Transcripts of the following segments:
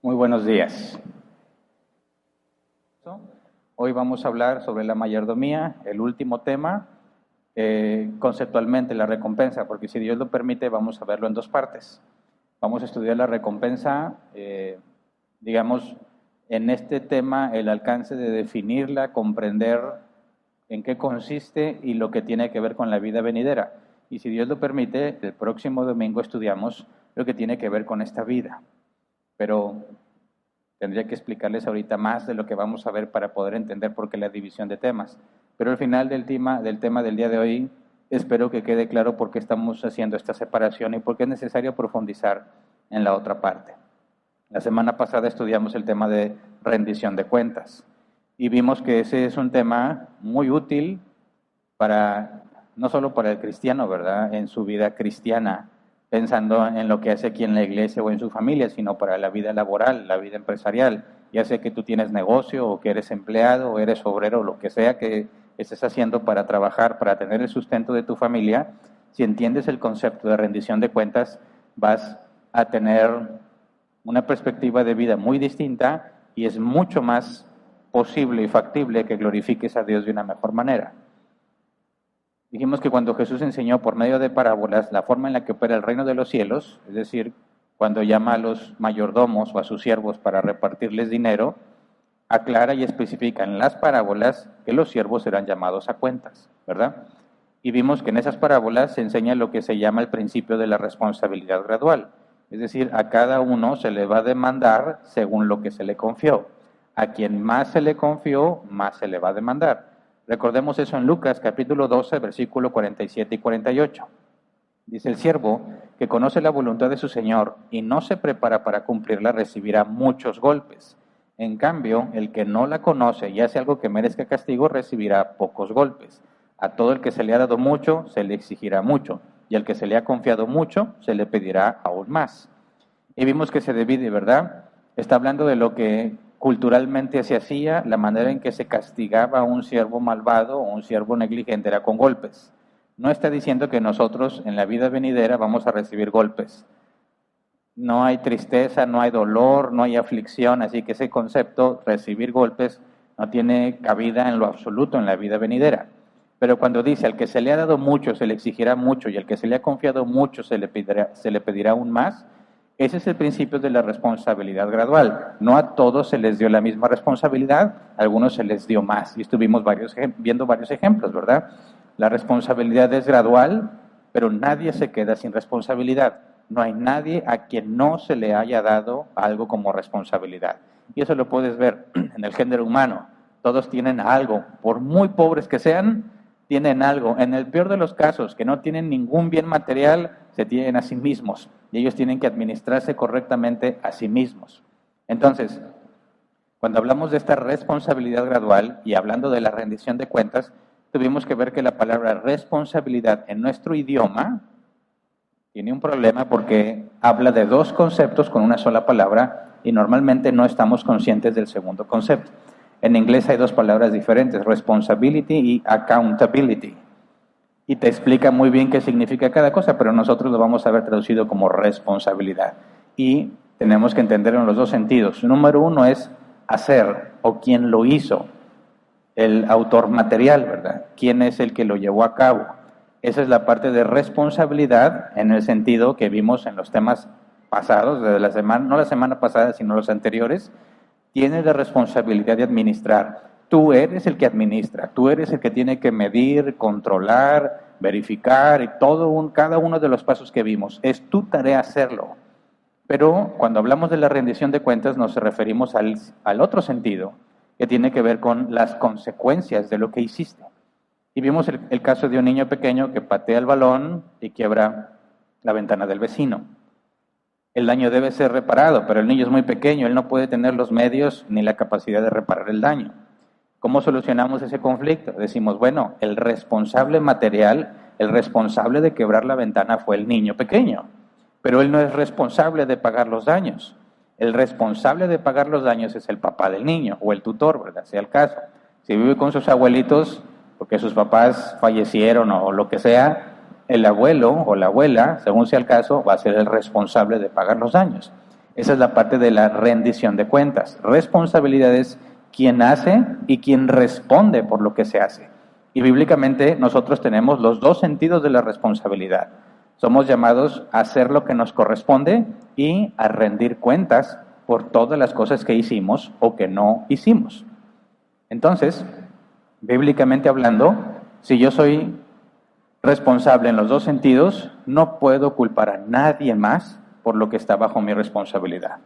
Muy buenos días. Hoy vamos a hablar sobre la mayordomía, el último tema, conceptualmente la recompensa, porque si Dios lo permite vamos a verlo en dos partes. Vamos a estudiar la recompensa, digamos, en este tema el alcance de definirla, comprender en qué consiste y lo que tiene que ver con la vida venidera. Y si Dios lo permite, el próximo domingo estudiamos lo que tiene que ver con esta vida. Pero tendría que explicarles ahorita más de lo que vamos a ver para poder entender por qué la división de temas. Pero al final del tema del día de hoy, espero que quede claro por qué estamos haciendo esta separación y por qué es necesario profundizar en la otra parte. La semana pasada estudiamos el tema de rendición de cuentas y vimos que ese es un tema muy útil para, no solo para el cristiano, ¿verdad?, en su vida cristiana, pensando en lo que hace aquí en la iglesia o en su familia, sino para la vida laboral, la vida empresarial, ya sea que tú tienes negocio o que eres empleado o eres obrero, lo que sea que estés haciendo para trabajar, para tener el sustento de tu familia. Si entiendes el concepto de rendición de cuentas, vas a tener una perspectiva de vida muy distinta y es mucho más posible y factible que glorifiques a Dios de una mejor manera. Dijimos que cuando Jesús enseñó por medio de parábolas la forma en la que opera el reino de los cielos, es decir, cuando llama a los mayordomos o a sus siervos para repartirles dinero, aclara y especifica en las parábolas que los siervos serán llamados a cuentas, ¿verdad? Y vimos que en esas parábolas se enseña lo que se llama el principio de la responsabilidad gradual, es decir, a cada uno se le va a demandar según lo que se le confió. A quien más se le confió, más se le va a demandar. Recordemos eso en Lucas capítulo 12, versículo 47 y 48. Dice: el siervo que conoce la voluntad de su señor y no se prepara para cumplirla recibirá muchos golpes. En cambio, el que no la conoce y hace algo que merezca castigo recibirá pocos golpes. A todo el que se le ha dado mucho, se le exigirá mucho, y al que se le ha confiado mucho, se le pedirá aún más. Y vimos que se divide, ¿verdad? Está hablando de lo que culturalmente se hacía, la manera en que se castigaba a un siervo malvado o un siervo negligente era con golpes. No está diciendo que nosotros en la vida venidera vamos a recibir golpes. No hay tristeza, no hay dolor, no hay aflicción, así que ese concepto, recibir golpes, no tiene cabida en lo absoluto en la vida venidera. Pero cuando dice: al que se le ha dado mucho se le exigirá mucho y al que se le ha confiado mucho se le pedirá aún más, ese es el principio de la responsabilidad gradual. No a todos se les dio la misma responsabilidad, a algunos se les dio más. Y estuvimos viendo varios ejemplos, ¿verdad? La responsabilidad es gradual, pero nadie se queda sin responsabilidad. No hay nadie a quien no se le haya dado algo como responsabilidad. Y eso lo puedes ver en el género humano. Todos tienen algo, por muy pobres que sean, tienen algo. En el peor de los casos, que no tienen ningún bien material, se tienen a sí mismos. Y ellos tienen que administrarse correctamente a sí mismos. Entonces, cuando hablamos de esta responsabilidad gradual y hablando de la rendición de cuentas, tuvimos que ver que la palabra responsabilidad en nuestro idioma tiene un problema porque habla de dos conceptos con una sola palabra y normalmente no estamos conscientes del segundo concepto. En inglés hay dos palabras diferentes, responsibility y accountability. Y te explica muy bien qué significa cada cosa, pero nosotros lo vamos a ver traducido como responsabilidad. Y tenemos que entenderlo en los dos sentidos. Número uno es hacer, o quién lo hizo, el autor material, ¿verdad? ¿Quién es el que lo llevó a cabo? Esa es la parte de responsabilidad en el sentido que vimos en los temas pasados, de la semana, no la semana pasada, sino los anteriores. Tienes la responsabilidad de administrar. Tú eres el que administra, tú eres el que tiene que medir, controlar, verificar y cada uno de los pasos que vimos. Es tu tarea hacerlo. Pero cuando hablamos de la rendición de cuentas nos referimos al otro sentido, que tiene que ver con las consecuencias de lo que hiciste. Y vimos el caso de un niño pequeño que patea el balón y quiebra la ventana del vecino. El daño debe ser reparado, pero el niño es muy pequeño, él no puede tener los medios ni la capacidad de reparar el daño. ¿Cómo solucionamos ese conflicto? Decimos, bueno, el responsable material, el responsable de quebrar la ventana fue el niño pequeño, pero él no es responsable de pagar los daños. El responsable de pagar los daños es el papá del niño o el tutor, ¿verdad? Sea el caso. Si vive con sus abuelitos porque sus papás fallecieron o lo que sea, el abuelo o la abuela, según sea el caso, va a ser el responsable de pagar los daños. Esa es la parte de la rendición de cuentas. Responsabilidad es quien hace y quien responde por lo que se hace. Y bíblicamente nosotros tenemos los dos sentidos de la responsabilidad. Somos llamados a hacer lo que nos corresponde y a rendir cuentas por todas las cosas que hicimos o que no hicimos. Entonces, bíblicamente hablando, si yo soy responsable en los dos sentidos, no puedo culpar a nadie más por lo que está bajo mi responsabilidad.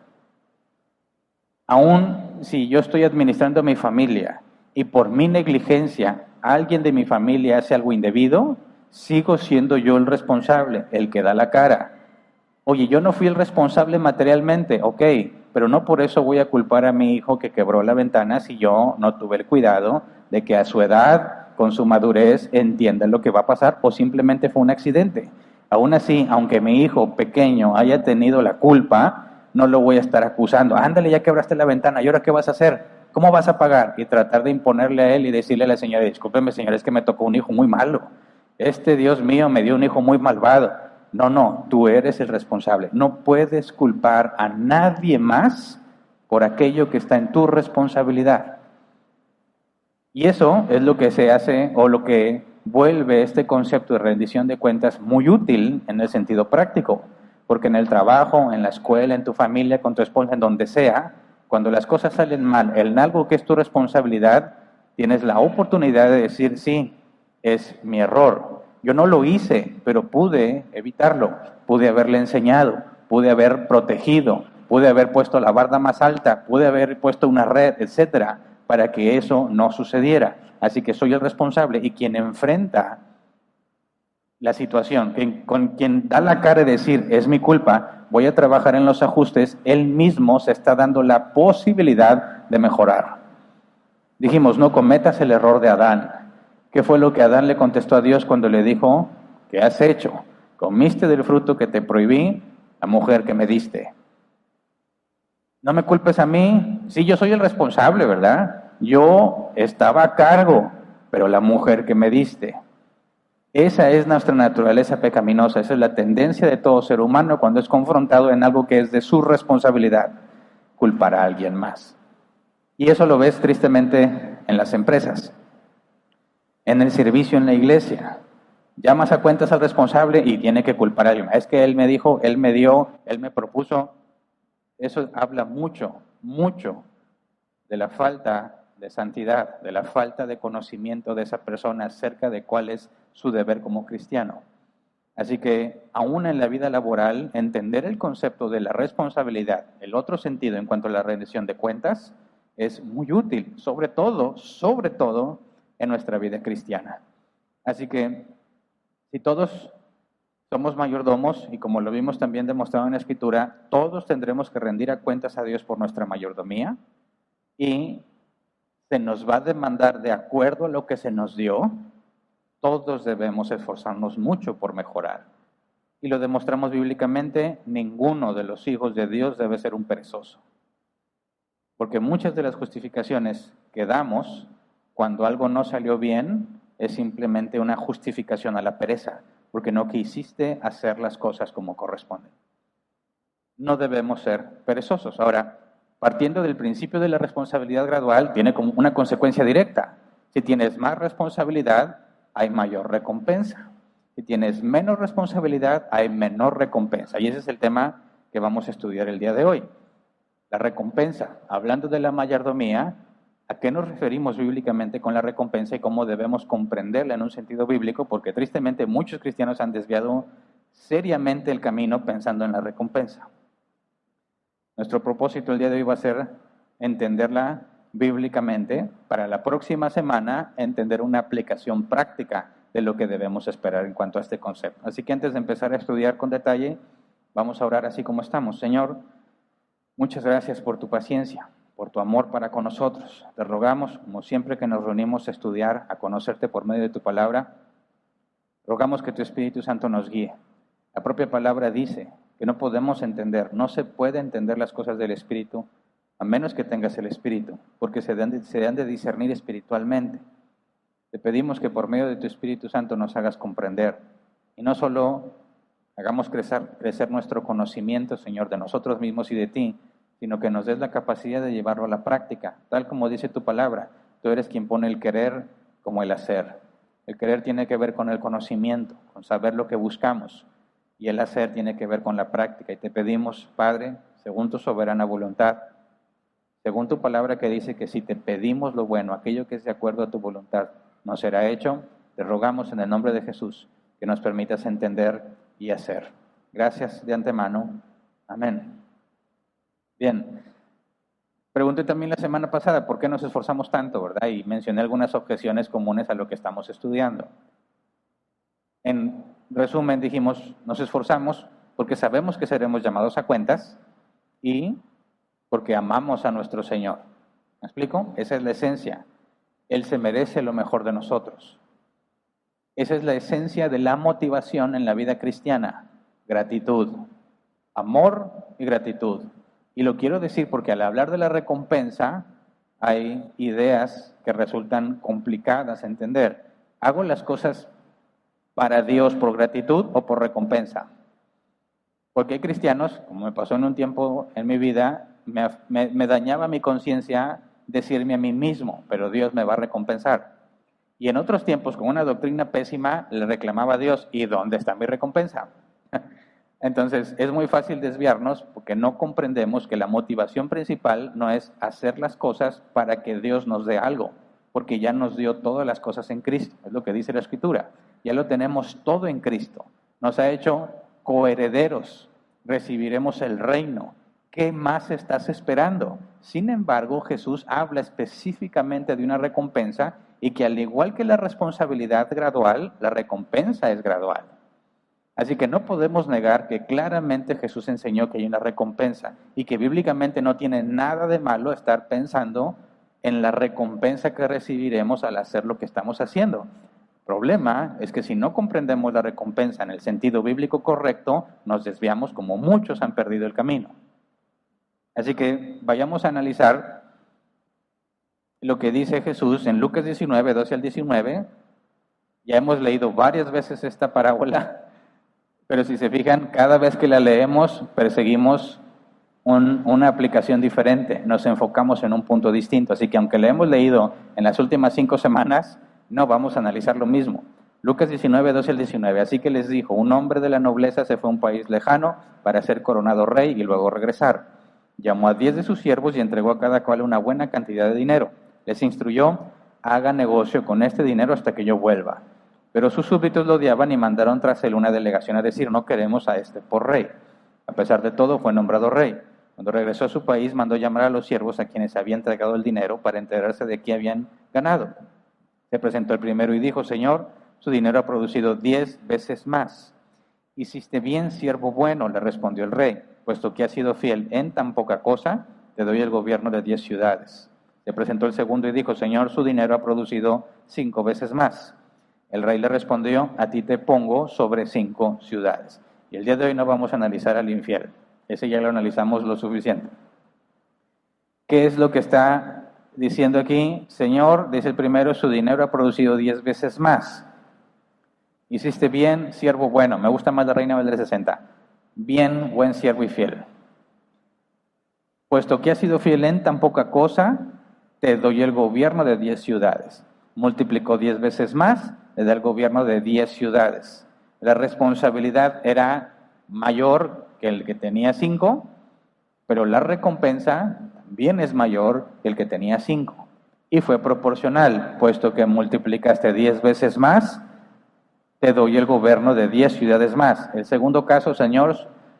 Aún si yo estoy administrando mi familia y por mi negligencia alguien de mi familia hace algo indebido, sigo siendo yo el responsable, el que da la cara. Oye, yo no fui el responsable materialmente, ok, pero no por eso voy a culpar a mi hijo que quebró la ventana si yo no tuve el cuidado de que a su edad, con su madurez, entienda lo que va a pasar o simplemente fue un accidente. Aún así, aunque mi hijo pequeño haya tenido la culpa, no lo voy a estar acusando. Ándale, ya quebraste la ventana, ¿y ahora qué vas a hacer? ¿Cómo vas a pagar? Y tratar de imponerle a él y decirle a la señora, discúlpeme señora, es que me tocó un hijo muy malo. Dios mío, me dio un hijo muy malvado. No, tú eres el responsable. No puedes culpar a nadie más por aquello que está en tu responsabilidad. Y eso es lo que se hace o lo que vuelve este concepto de rendición de cuentas muy útil en el sentido práctico. Porque en el trabajo, en la escuela, en tu familia, con tu esposa, en donde sea, cuando las cosas salen mal, en algo que es tu responsabilidad, tienes la oportunidad de decir, sí, es mi error. Yo no lo hice, pero pude evitarlo, pude haberle enseñado, pude haber protegido, pude haber puesto la barda más alta, pude haber puesto una red, etcétera, para que eso no sucediera. Así que soy el responsable y quien enfrenta la situación, con quien da la cara de decir, es mi culpa, voy a trabajar en los ajustes, él mismo se está dando la posibilidad de mejorar. Dijimos, no cometas el error de Adán. ¿Qué fue lo que Adán le contestó a Dios cuando le dijo, ¿qué has hecho? Comiste del fruto que te prohibí, la mujer que me diste. No me culpes a mí, sí, yo soy el responsable, ¿verdad? Yo estaba a cargo, pero la mujer que me diste. Esa es nuestra naturaleza pecaminosa, esa es la tendencia de todo ser humano cuando es confrontado en algo que es de su responsabilidad, culpar a alguien más. Y eso lo ves tristemente en las empresas, en el servicio en la iglesia. Llamas a cuentas al responsable y tiene que culpar a alguien. Es que él me dijo, él me dio, él me propuso. Eso habla mucho de la falta de santidad, de la falta de conocimiento de esa persona acerca de cuál es su deber como cristiano. Así que, aún en la vida laboral, entender el concepto de la responsabilidad, el otro sentido en cuanto a la rendición de cuentas, es muy útil, sobre todo en nuestra vida cristiana. Así que, si todos somos mayordomos, y como lo vimos también demostrado en la Escritura, todos tendremos que rendir cuentas a Dios por nuestra mayordomía, y se nos va a demandar de acuerdo a lo que se nos dio. Todos debemos esforzarnos mucho por mejorar. Y lo demostramos bíblicamente, ninguno de los hijos de Dios debe ser un perezoso. Porque muchas de las justificaciones que damos cuando algo no salió bien es simplemente una justificación a la pereza, porque no quisiste hacer las cosas como corresponden. No debemos ser perezosos. Ahora, partiendo del principio de la responsabilidad gradual, tiene como una consecuencia directa. Si tienes más responsabilidad, hay mayor recompensa. Si tienes menos responsabilidad, hay menor recompensa. Y ese es el tema que vamos a estudiar el día de hoy. La recompensa. Hablando de la mayordomía, ¿a qué nos referimos bíblicamente con la recompensa y cómo debemos comprenderla en un sentido bíblico? Porque tristemente muchos cristianos han desviado seriamente el camino pensando en la recompensa. Nuestro propósito el día de hoy va a ser entenderla bíblicamente, para la próxima semana entender una aplicación práctica de lo que debemos esperar en cuanto a este concepto. Así que antes de empezar a estudiar con detalle, vamos a orar así como estamos. Señor, muchas gracias por tu paciencia, por tu amor para con nosotros. Te rogamos, como siempre que nos reunimos a estudiar, a conocerte por medio de tu palabra, rogamos que tu Espíritu Santo nos guíe. La propia palabra dice que no podemos entender, no se puede entender las cosas del Espíritu a menos que tengas el Espíritu, porque se han de discernir espiritualmente. Te pedimos que por medio de tu Espíritu Santo nos hagas comprender, y no solo Hagamos crecer nuestro conocimiento, Señor, de nosotros mismos y de ti, sino que nos des la capacidad de llevarlo a la práctica, tal como dice tu palabra. Tú eres quien pone el querer como el hacer. El querer tiene que ver con el conocimiento, con saber lo que buscamos, y el hacer tiene que ver con la práctica. Y te pedimos, Padre, según tu soberana voluntad, según tu palabra que dice que si te pedimos lo bueno, aquello que es de acuerdo a tu voluntad, nos será hecho, te rogamos en el nombre de Jesús que nos permitas entender y hacer. Gracias de antemano. Amén. Bien. Pregunté también la semana pasada por qué nos esforzamos tanto, ¿verdad? Y mencioné algunas objeciones comunes a lo que estamos estudiando. En resumen, dijimos, nos esforzamos porque sabemos que seremos llamados a cuentas y porque amamos a nuestro Señor. ¿Me explico? Esa es la esencia. Él se merece lo mejor de nosotros. Esa es la esencia de la motivación en la vida cristiana. Gratitud. Amor y gratitud. Y lo quiero decir porque al hablar de la recompensa hay ideas que resultan complicadas a entender. ¿Hago las cosas para Dios por gratitud o por recompensa? Porque hay cristianos, como me pasó en un tiempo en mi vida, me dañaba mi conciencia decirme a mí mismo, pero Dios me va a recompensar. Y en otros tiempos, con una doctrina pésima, le reclamaba a Dios, ¿y dónde está mi recompensa? Entonces, es muy fácil desviarnos porque no comprendemos que la motivación principal no es hacer las cosas para que Dios nos dé algo, porque ya nos dio todas las cosas en Cristo, es lo que dice la Escritura. Ya lo tenemos todo en Cristo. Nos ha hecho coherederos, recibiremos el reino. ¿Qué más estás esperando? Sin embargo, Jesús habla específicamente de una recompensa y que al igual que la responsabilidad gradual, la recompensa es gradual. Así que no podemos negar que claramente Jesús enseñó que hay una recompensa y que bíblicamente no tiene nada de malo estar pensando en la recompensa que recibiremos al hacer lo que estamos haciendo. El problema es que si no comprendemos la recompensa en el sentido bíblico correcto, nos desviamos como muchos han perdido el camino. Así que vayamos a analizar lo que dice Jesús en Lucas 19, 12 al 19. Ya hemos leído varias veces esta parábola, pero si se fijan, cada vez que la leemos perseguimos una aplicación diferente, nos enfocamos en un punto distinto. Así que aunque la hemos leído en las últimas 5 semanas, no vamos a analizar lo mismo. Lucas 19, 12 al 19. Así que les dijo, un hombre de la nobleza se fue a un país lejano para ser coronado rey y luego regresar. Llamó a 10 de sus siervos y entregó a cada cual una buena cantidad de dinero. Les instruyó, haga negocio con este dinero hasta que yo vuelva. Pero sus súbditos lo odiaban y mandaron tras él una delegación a decir, no queremos a este por rey. A pesar de todo, fue nombrado rey. Cuando regresó a su país, mandó llamar a los siervos a quienes había entregado el dinero para enterarse de qué habían ganado. Se presentó el primero y dijo, Señor, su dinero ha producido 10 veces más. Hiciste bien, siervo bueno, le respondió el rey, puesto que has sido fiel en tan poca cosa, te doy el gobierno de 10 ciudades. Se presentó el segundo y dijo, Señor, su dinero ha producido 5 veces más. El rey le respondió, a ti te pongo sobre 5 ciudades. Y el día de hoy no vamos a analizar al infiel. Ese ya lo analizamos lo suficiente. ¿Qué es lo que está diciendo aquí? Señor, dice el primero, su dinero ha producido 10 veces más. Hiciste bien, siervo bueno. Me gusta más la Reina Valera 60. Bien, buen siervo y fiel. Puesto que has sido fiel en tan poca cosa, te doy el gobierno de 10 ciudades. Multiplicó 10 veces más, le da el gobierno de 10 ciudades. La responsabilidad era mayor que el que tenía 5, pero la recompensa también es mayor que el que tenía 5. Y fue proporcional, puesto que multiplicaste 10 veces más, te doy el gobierno de 10 ciudades más. El segundo caso, Señor,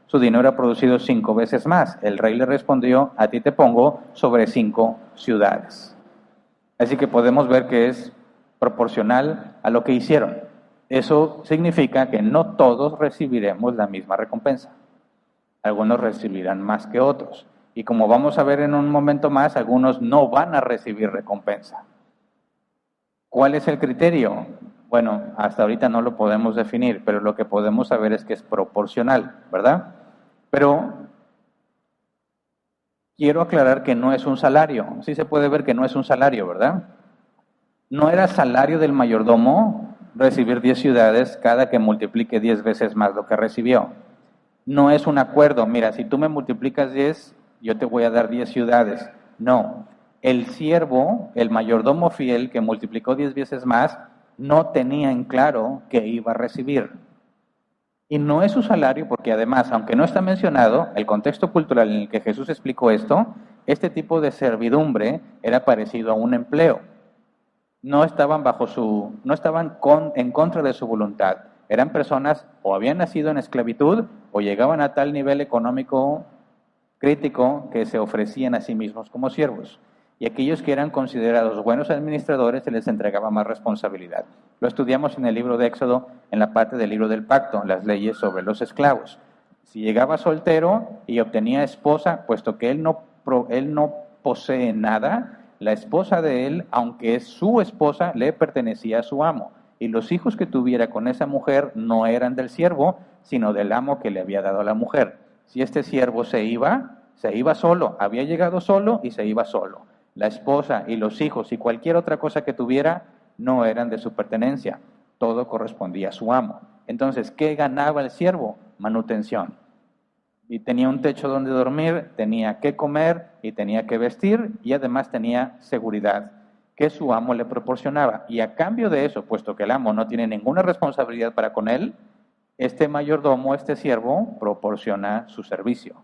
su dinero ha producido 5 veces más. El rey le respondió, a ti te pongo sobre 5 ciudades. Así que podemos ver que es proporcional a lo que hicieron. Eso significa que no todos recibiremos la misma recompensa. Algunos recibirán más que otros. Y como vamos a ver en un momento más, algunos no van a recibir recompensa. ¿Cuál es el criterio? Bueno, hasta ahorita no lo podemos definir, pero lo que podemos saber es que es proporcional, ¿verdad? Pero quiero aclarar que no es un salario. Sí se puede ver que no es un salario, ¿verdad? No era salario del mayordomo recibir 10 ciudades cada que multiplique 10 veces más lo que recibió. No es un acuerdo, mira, si tú me multiplicas 10, yo te voy a dar 10 ciudades. No, el siervo, el mayordomo fiel que multiplicó 10 veces más, no tenía en claro que iba a recibir. Y no es su salario porque además, aunque no está mencionado, el contexto cultural en el que Jesús explicó esto, este tipo de servidumbre era parecido a un empleo. No estaban en contra de su voluntad. Eran personas o habían nacido en esclavitud o llegaban a tal nivel económico crítico que se ofrecían a sí mismos como siervos. Y aquellos que eran considerados buenos administradores se les entregaba más responsabilidad. Lo estudiamos en el libro de Éxodo, en la parte del libro del pacto, las leyes sobre los esclavos. Si llegaba soltero y obtenía esposa, puesto que él no posee nada, la esposa de él, aunque es su esposa, le pertenecía a su amo. Y los hijos que tuviera con esa mujer no eran del siervo, sino del amo que le había dado a la mujer. Si este siervo se iba solo, había llegado solo y se iba solo. La esposa y los hijos y cualquier otra cosa que tuviera no eran de su pertenencia, todo correspondía a su amo. Entonces, ¿qué ganaba el siervo? Manutención. Y tenía un techo donde dormir, tenía que comer y tenía que vestir y además tenía seguridad que su amo le proporcionaba. Y a cambio de eso, puesto que el amo no tiene ninguna responsabilidad para con él, este mayordomo, este siervo, proporciona su servicio.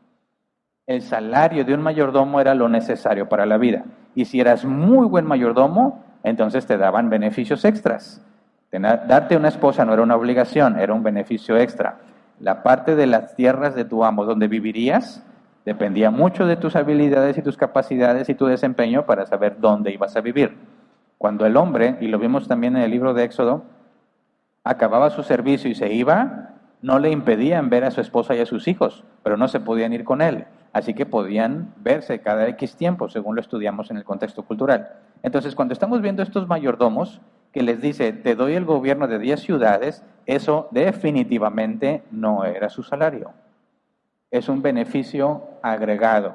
El salario de un mayordomo era lo necesario para la vida. Y si eras muy buen mayordomo, entonces te daban beneficios extras. Darte una esposa no era una obligación, era un beneficio extra. La parte de las tierras de tu amo donde vivirías dependía mucho de tus habilidades y tus capacidades y tu desempeño para saber dónde ibas a vivir. Cuando el hombre, y lo vimos también en el libro de Éxodo, acababa su servicio y se iba, no le impedían ver a su esposa y a sus hijos, pero no se podían ir con él. Así que podían verse cada X tiempo, según lo estudiamos en el contexto cultural. Entonces, cuando estamos viendo estos mayordomos, que les dice, te doy el gobierno de 10 ciudades, eso definitivamente no era su salario. Es un beneficio agregado,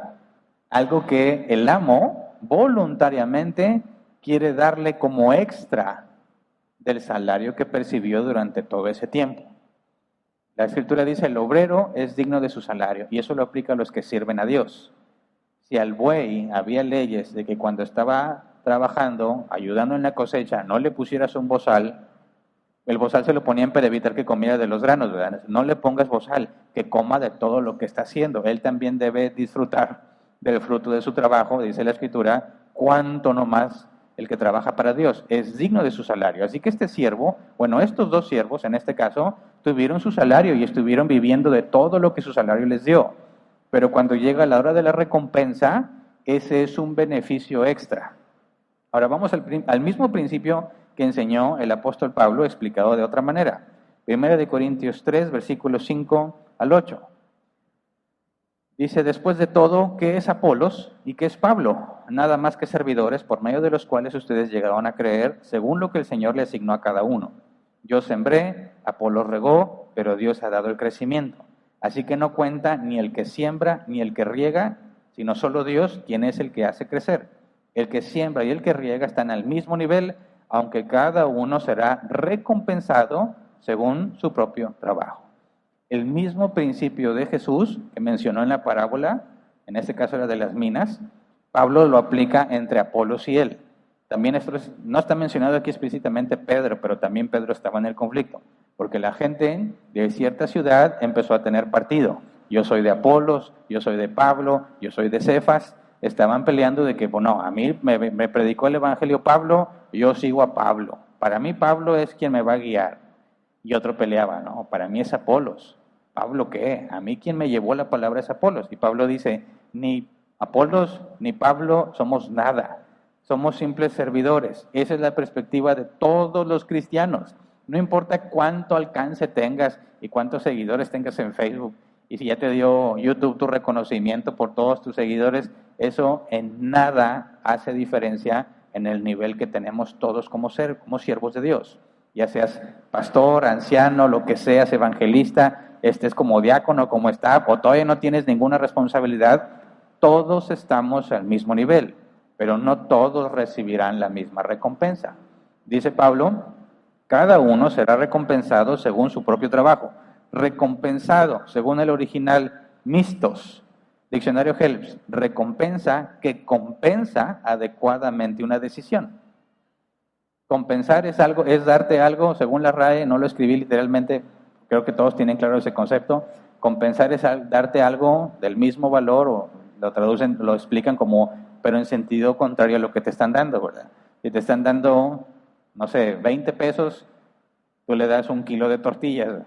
algo que el amo voluntariamente quiere darle como extra del salario que percibió durante todo ese tiempo. La Escritura dice, el obrero es digno de su salario, y eso lo aplica a los que sirven a Dios. Si al buey había leyes de que cuando estaba trabajando, ayudando en la cosecha, no le pusieras un bozal, el bozal se lo ponían para evitar que comiera de los granos, ¿verdad? No le pongas bozal, que coma de todo lo que está haciendo. Él también debe disfrutar del fruto de su trabajo, dice la Escritura, cuánto no más el que trabaja para Dios, es digno de su salario. Así que este siervo, bueno, estos dos siervos en este caso, tuvieron su salario y estuvieron viviendo de todo lo que su salario les dio. Pero cuando llega la hora de la recompensa, ese es un beneficio extra. Ahora vamos al mismo principio que enseñó el apóstol Pablo, explicado de otra manera. 1 Corintios 3, versículos 5 al 8. Dice, después de todo, ¿qué es Apolos y qué es Pablo? Nada más que servidores por medio de los cuales ustedes llegaron a creer según lo que el Señor le asignó a cada uno. Yo sembré, Apolos regó, pero Dios ha dado el crecimiento. Así que no cuenta ni el que siembra ni el que riega, sino solo Dios, quien es el que hace crecer. El que siembra y el que riega están al mismo nivel, aunque cada uno será recompensado según su propio trabajo. El mismo principio de Jesús que mencionó en la parábola, en este caso era de las minas, Pablo lo aplica entre Apolos y él. También esto no está mencionado aquí explícitamente Pedro, pero también Pedro estaba en el conflicto, porque la gente de cierta ciudad empezó a tener partido. Yo soy de Apolos, yo soy de Pablo, yo soy de Cefas. Estaban peleando de que, bueno, a mí me predicó el evangelio Pablo, yo sigo a Pablo. Para mí Pablo es quien me va a guiar. Y otro peleaba, no, para mí es Apolos. ¿Pablo qué? A mí quien me llevó la palabra es Apolos. Y Pablo dice, ni Apolos ni Pablo somos nada. Somos simples servidores. Esa es la perspectiva de todos los cristianos. No importa cuánto alcance tengas y cuántos seguidores tengas en Facebook. Y si ya te dio YouTube tu reconocimiento por todos tus seguidores, eso en nada hace diferencia en el nivel que tenemos todos como siervos de Dios. Ya seas pastor, anciano, lo que seas, evangelista, estés como diácono, como está, o todavía no tienes ninguna responsabilidad, todos estamos al mismo nivel, pero no todos recibirán la misma recompensa. Dice Pablo, Cada uno será recompensado según su propio trabajo. Recompensado, según el original, mistos. Diccionario Helps, recompensa que compensa adecuadamente una decisión. Compensar es algo, es darte algo, según la RAE, no lo escribí literalmente, creo que todos tienen claro ese concepto. Compensar es darte algo del mismo valor, o lo traducen, lo explican como, pero en sentido contrario a lo que te están dando, ¿verdad? Si te están dando, no sé, 20 pesos, tú le das 1 kilo de tortillas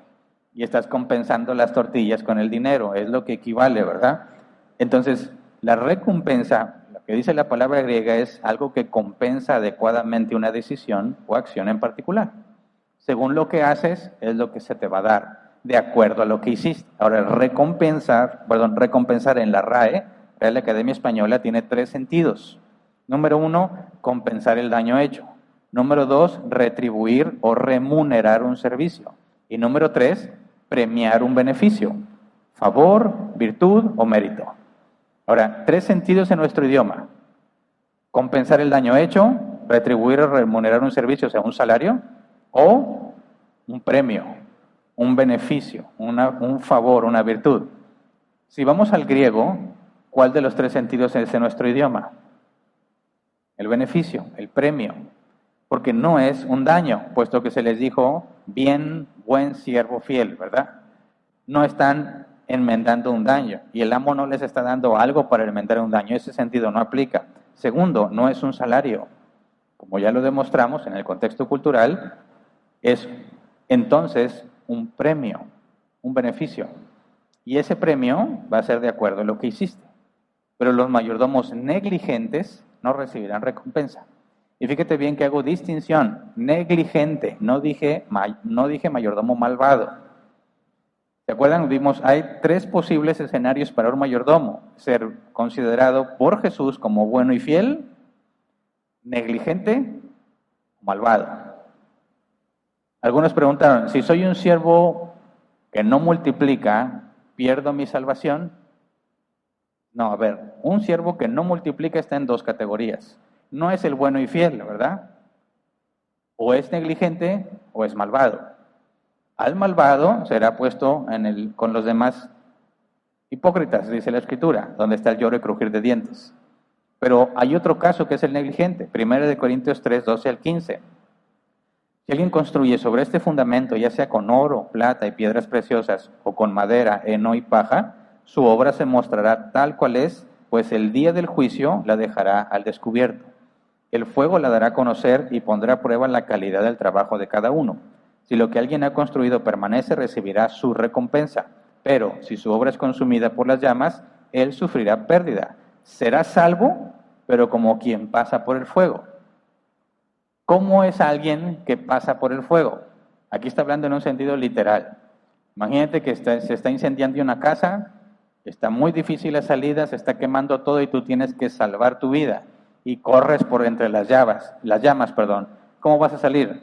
y estás compensando las tortillas con el dinero, es lo que equivale, ¿verdad? Entonces, la recompensa, lo que dice la palabra griega, es algo que compensa adecuadamente una decisión o acción en particular. Según lo que haces, es lo que se te va a dar, de acuerdo a lo que hiciste. Ahora, recompensar en la RAE, Real Academia Española, tiene 3 sentidos. Número 1, compensar el daño hecho. Número 2, retribuir o remunerar un servicio. Y número 3, premiar un beneficio, favor, virtud o mérito. Ahora, 3 sentidos en nuestro idioma. Compensar el daño hecho, retribuir o remunerar un servicio, o sea, un salario, o un premio, un beneficio, un favor, una virtud. Si vamos al griego, ¿cuál de los 3 sentidos es en nuestro idioma? El beneficio, el premio, porque no es un daño, puesto que se les dijo, bien, buen siervo fiel, ¿verdad? No están enmendando un daño, y el amo no les está dando algo para enmendar un daño, ese sentido no aplica. Segundo, no es un salario, como ya lo demostramos en el contexto cultural, es entonces un premio, un beneficio, y ese premio va a ser de acuerdo a lo que hiciste. Pero los mayordomos negligentes no recibirán recompensa. Y fíjate bien que hago distinción, negligente, no dije mayordomo malvado. ¿Se acuerdan? Vimos, hay 3 posibles escenarios para un mayordomo: ser considerado por Jesús como bueno y fiel, negligente o malvado. Algunos preguntaron, si soy un siervo que no multiplica, ¿pierdo mi salvación? No, a ver, un siervo que no multiplica está en 2 categorías. No es el bueno y fiel, ¿verdad? O es negligente o es malvado. Al malvado será puesto con los demás hipócritas, dice la Escritura, donde está el lloro y crujir de dientes. Pero hay otro caso que es el negligente, 1 Corintios 3, 12 al 15. Si alguien construye sobre este fundamento, ya sea con oro, plata y piedras preciosas, o con madera, heno y paja, su obra se mostrará tal cual es, pues el día del juicio la dejará al descubierto. El fuego la dará a conocer y pondrá a prueba la calidad del trabajo de cada uno. Si lo que alguien ha construido permanece, recibirá su recompensa. Pero si su obra es consumida por las llamas, él sufrirá pérdida. Será salvo, pero como quien pasa por el fuego. ¿Cómo es alguien que pasa por el fuego? Aquí está hablando en un sentido literal. Imagínate que se está incendiando una casa, está muy difícil la salida, se está quemando todo y tú tienes que salvar tu vida. Y corres por entre las llamas. ¿Cómo vas a salir?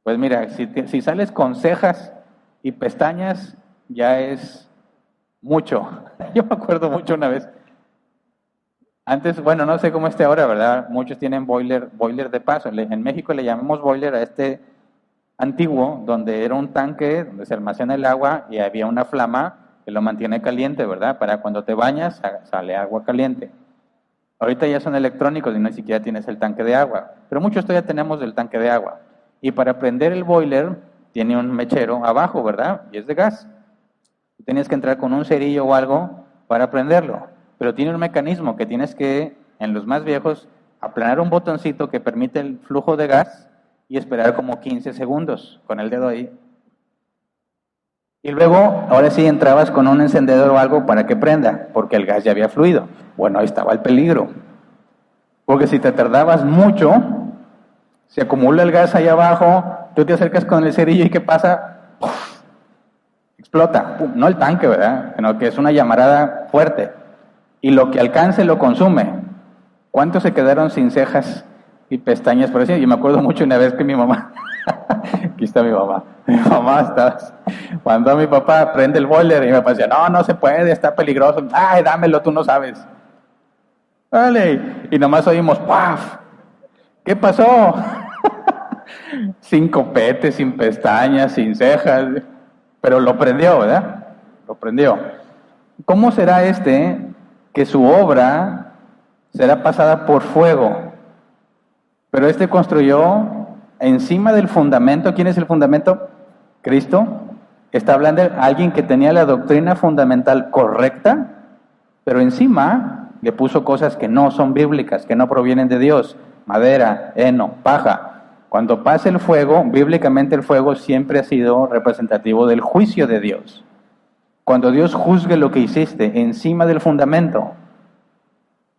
Pues mira, si sales con cejas y pestañas, ya es mucho. Yo me acuerdo mucho una vez. Antes, bueno, no sé cómo esté ahora, ¿verdad? Muchos tienen boiler de paso. En México le llamamos boiler a este antiguo, donde era un tanque donde se almacena el agua y había una flama que lo mantiene caliente, ¿verdad? Para cuando te bañas, sale agua caliente. Ahorita ya son electrónicos y no siquiera tienes el tanque de agua, pero muchos todavía tenemos el tanque de agua. Y para prender el boiler tiene un mechero abajo, ¿verdad? Y es de gas. Tú tienes que entrar con un cerillo o algo para prenderlo, pero tiene un mecanismo que tienes que, en los más viejos, aplanar un botoncito que permite el flujo de gas y esperar como 15 segundos con el dedo ahí. Y luego, ahora sí entrabas con un encendedor o algo para que prenda, porque el gas ya había fluido. Bueno, ahí estaba el peligro. Porque si te tardabas mucho, se acumula el gas ahí abajo, tú te acercas con el cerillo y ¿qué pasa? ¡Uf! Explota. ¡Pum! No el tanque, ¿verdad? Sino que es una llamarada fuerte. Y lo que alcance lo consume. ¿Cuántos se quedaron sin cejas y pestañas por eso? Yo me acuerdo mucho una vez que mi mamá, aquí está mi mamá cuando mi papá prende el boiler y mi papá decía, no se puede, está peligroso. Ay, dámelo, tú no sabes. Vale. Y nomás oímos, ¡paf! ¿Qué pasó? sin copete, sin pestañas, sin cejas, pero lo prendió, ¿verdad? Lo prendió. ¿Cómo será que su obra será pasada por fuego? Pero construyó encima del fundamento. ¿Quién es el fundamento? Cristo. Está hablando de alguien que tenía la doctrina fundamental correcta, pero encima le puso cosas que no son bíblicas, que no provienen de Dios. Madera, heno, paja. Cuando pasa el fuego, bíblicamente el fuego siempre ha sido representativo del juicio de Dios. Cuando Dios juzgue lo que hiciste encima del fundamento,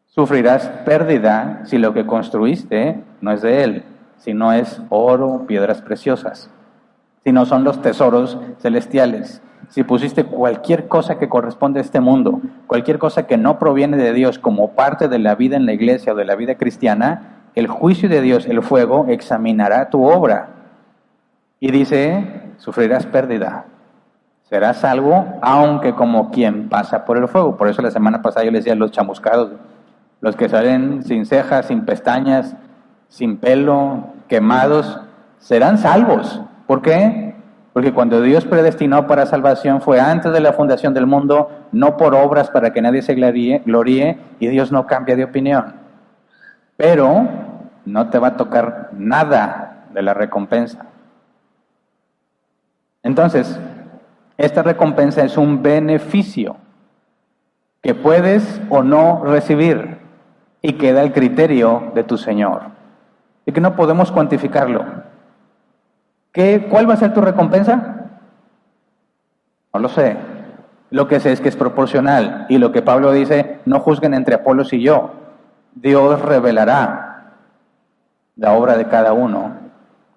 sufrirás pérdida si lo que construiste no es de Él, si no es oro, piedras preciosas, si no son los tesoros celestiales. Si pusiste cualquier cosa que corresponde a este mundo, cualquier cosa que no proviene de Dios como parte de la vida en la iglesia o de la vida cristiana, el juicio de Dios, el fuego, examinará tu obra. Y dice, sufrirás pérdida. Serás salvo, aunque como quien pasa por el fuego. Por eso la semana pasada yo les decía los chamuscados, los que salen sin cejas, sin pestañas, sin pelo, quemados, serán salvos. ¿Por qué? Porque cuando Dios predestinó para salvación fue antes de la fundación del mundo, no por obras para que nadie se gloríe, y Dios no cambia de opinión. Pero no te va a tocar nada de la recompensa. Entonces, esta recompensa es un beneficio que puedes o no recibir y queda al criterio de tu Señor. Y que no podemos cuantificarlo. ¿Cuál va a ser tu recompensa? No lo sé. Lo que sé es que es proporcional. Y lo que Pablo dice, no juzguen entre Apolos y yo. Dios revelará la obra de cada uno.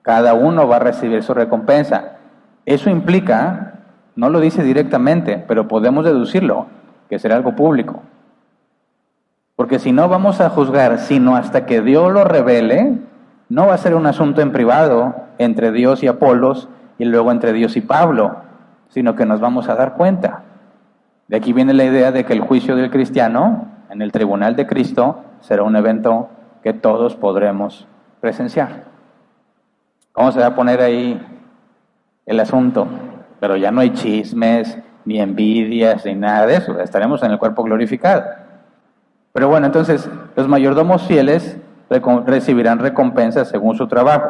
Cada uno va a recibir su recompensa. Eso implica, no lo dice directamente, pero podemos deducirlo, que será algo público. Porque si no vamos a juzgar, sino hasta que Dios lo revele, no va a ser un asunto en privado entre Dios y Apolos y luego entre Dios y Pablo, sino que nos vamos a dar cuenta. De aquí viene la idea de que el juicio del cristiano en el tribunal de Cristo será un evento que todos podremos presenciar. ¿Cómo se va a poner ahí el asunto? Pero ya no hay chismes, ni envidias, ni nada de eso. Estaremos en el cuerpo glorificado. Pero bueno, entonces, los mayordomos fieles recibirán recompensas según su trabajo.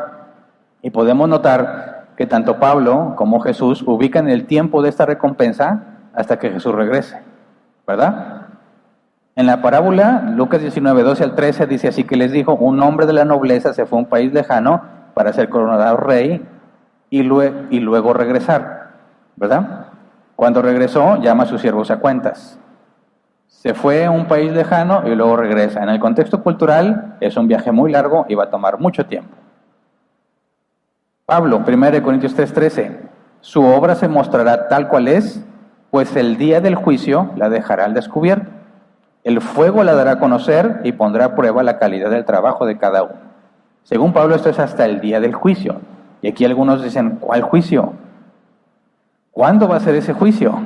Y podemos notar que tanto Pablo como Jesús ubican el tiempo de esta recompensa hasta que Jesús regrese, ¿verdad? En la parábola, Lucas 19, 12 al 13, dice así que les dijo, un hombre de la nobleza se fue a un país lejano para ser coronado rey y luego regresar, ¿verdad? Cuando regresó, llama a sus siervos a cuentas. Se fue a un país lejano y luego regresa. En el contexto cultural es un viaje muy largo y va a tomar mucho tiempo. Pablo, 1 Corintios 3:13, su obra se mostrará tal cual es, pues el día del juicio la dejará al descubierto. El fuego la dará a conocer y pondrá a prueba la calidad del trabajo de cada uno. Según Pablo, esto es hasta el día del juicio. Y aquí algunos dicen, ¿cuál juicio? ¿Cuándo va a ser ese juicio?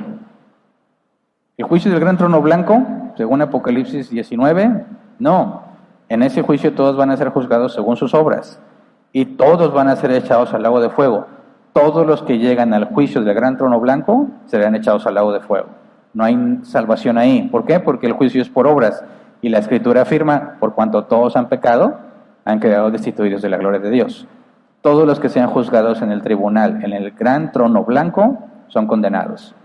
¿El juicio del gran trono blanco, según Apocalipsis 19? No. En ese juicio todos van a ser juzgados según sus obras. Y todos van a ser echados al lago de fuego. Todos los que llegan al juicio del gran trono blanco serán echados al lago de fuego. No hay salvación ahí. ¿Por qué? Porque el juicio es por obras. Y la Escritura afirma, por cuanto todos han pecado, han quedado destituidos de la gloria de Dios. Todos los que sean juzgados en el tribunal, en el gran trono blanco, son condenados.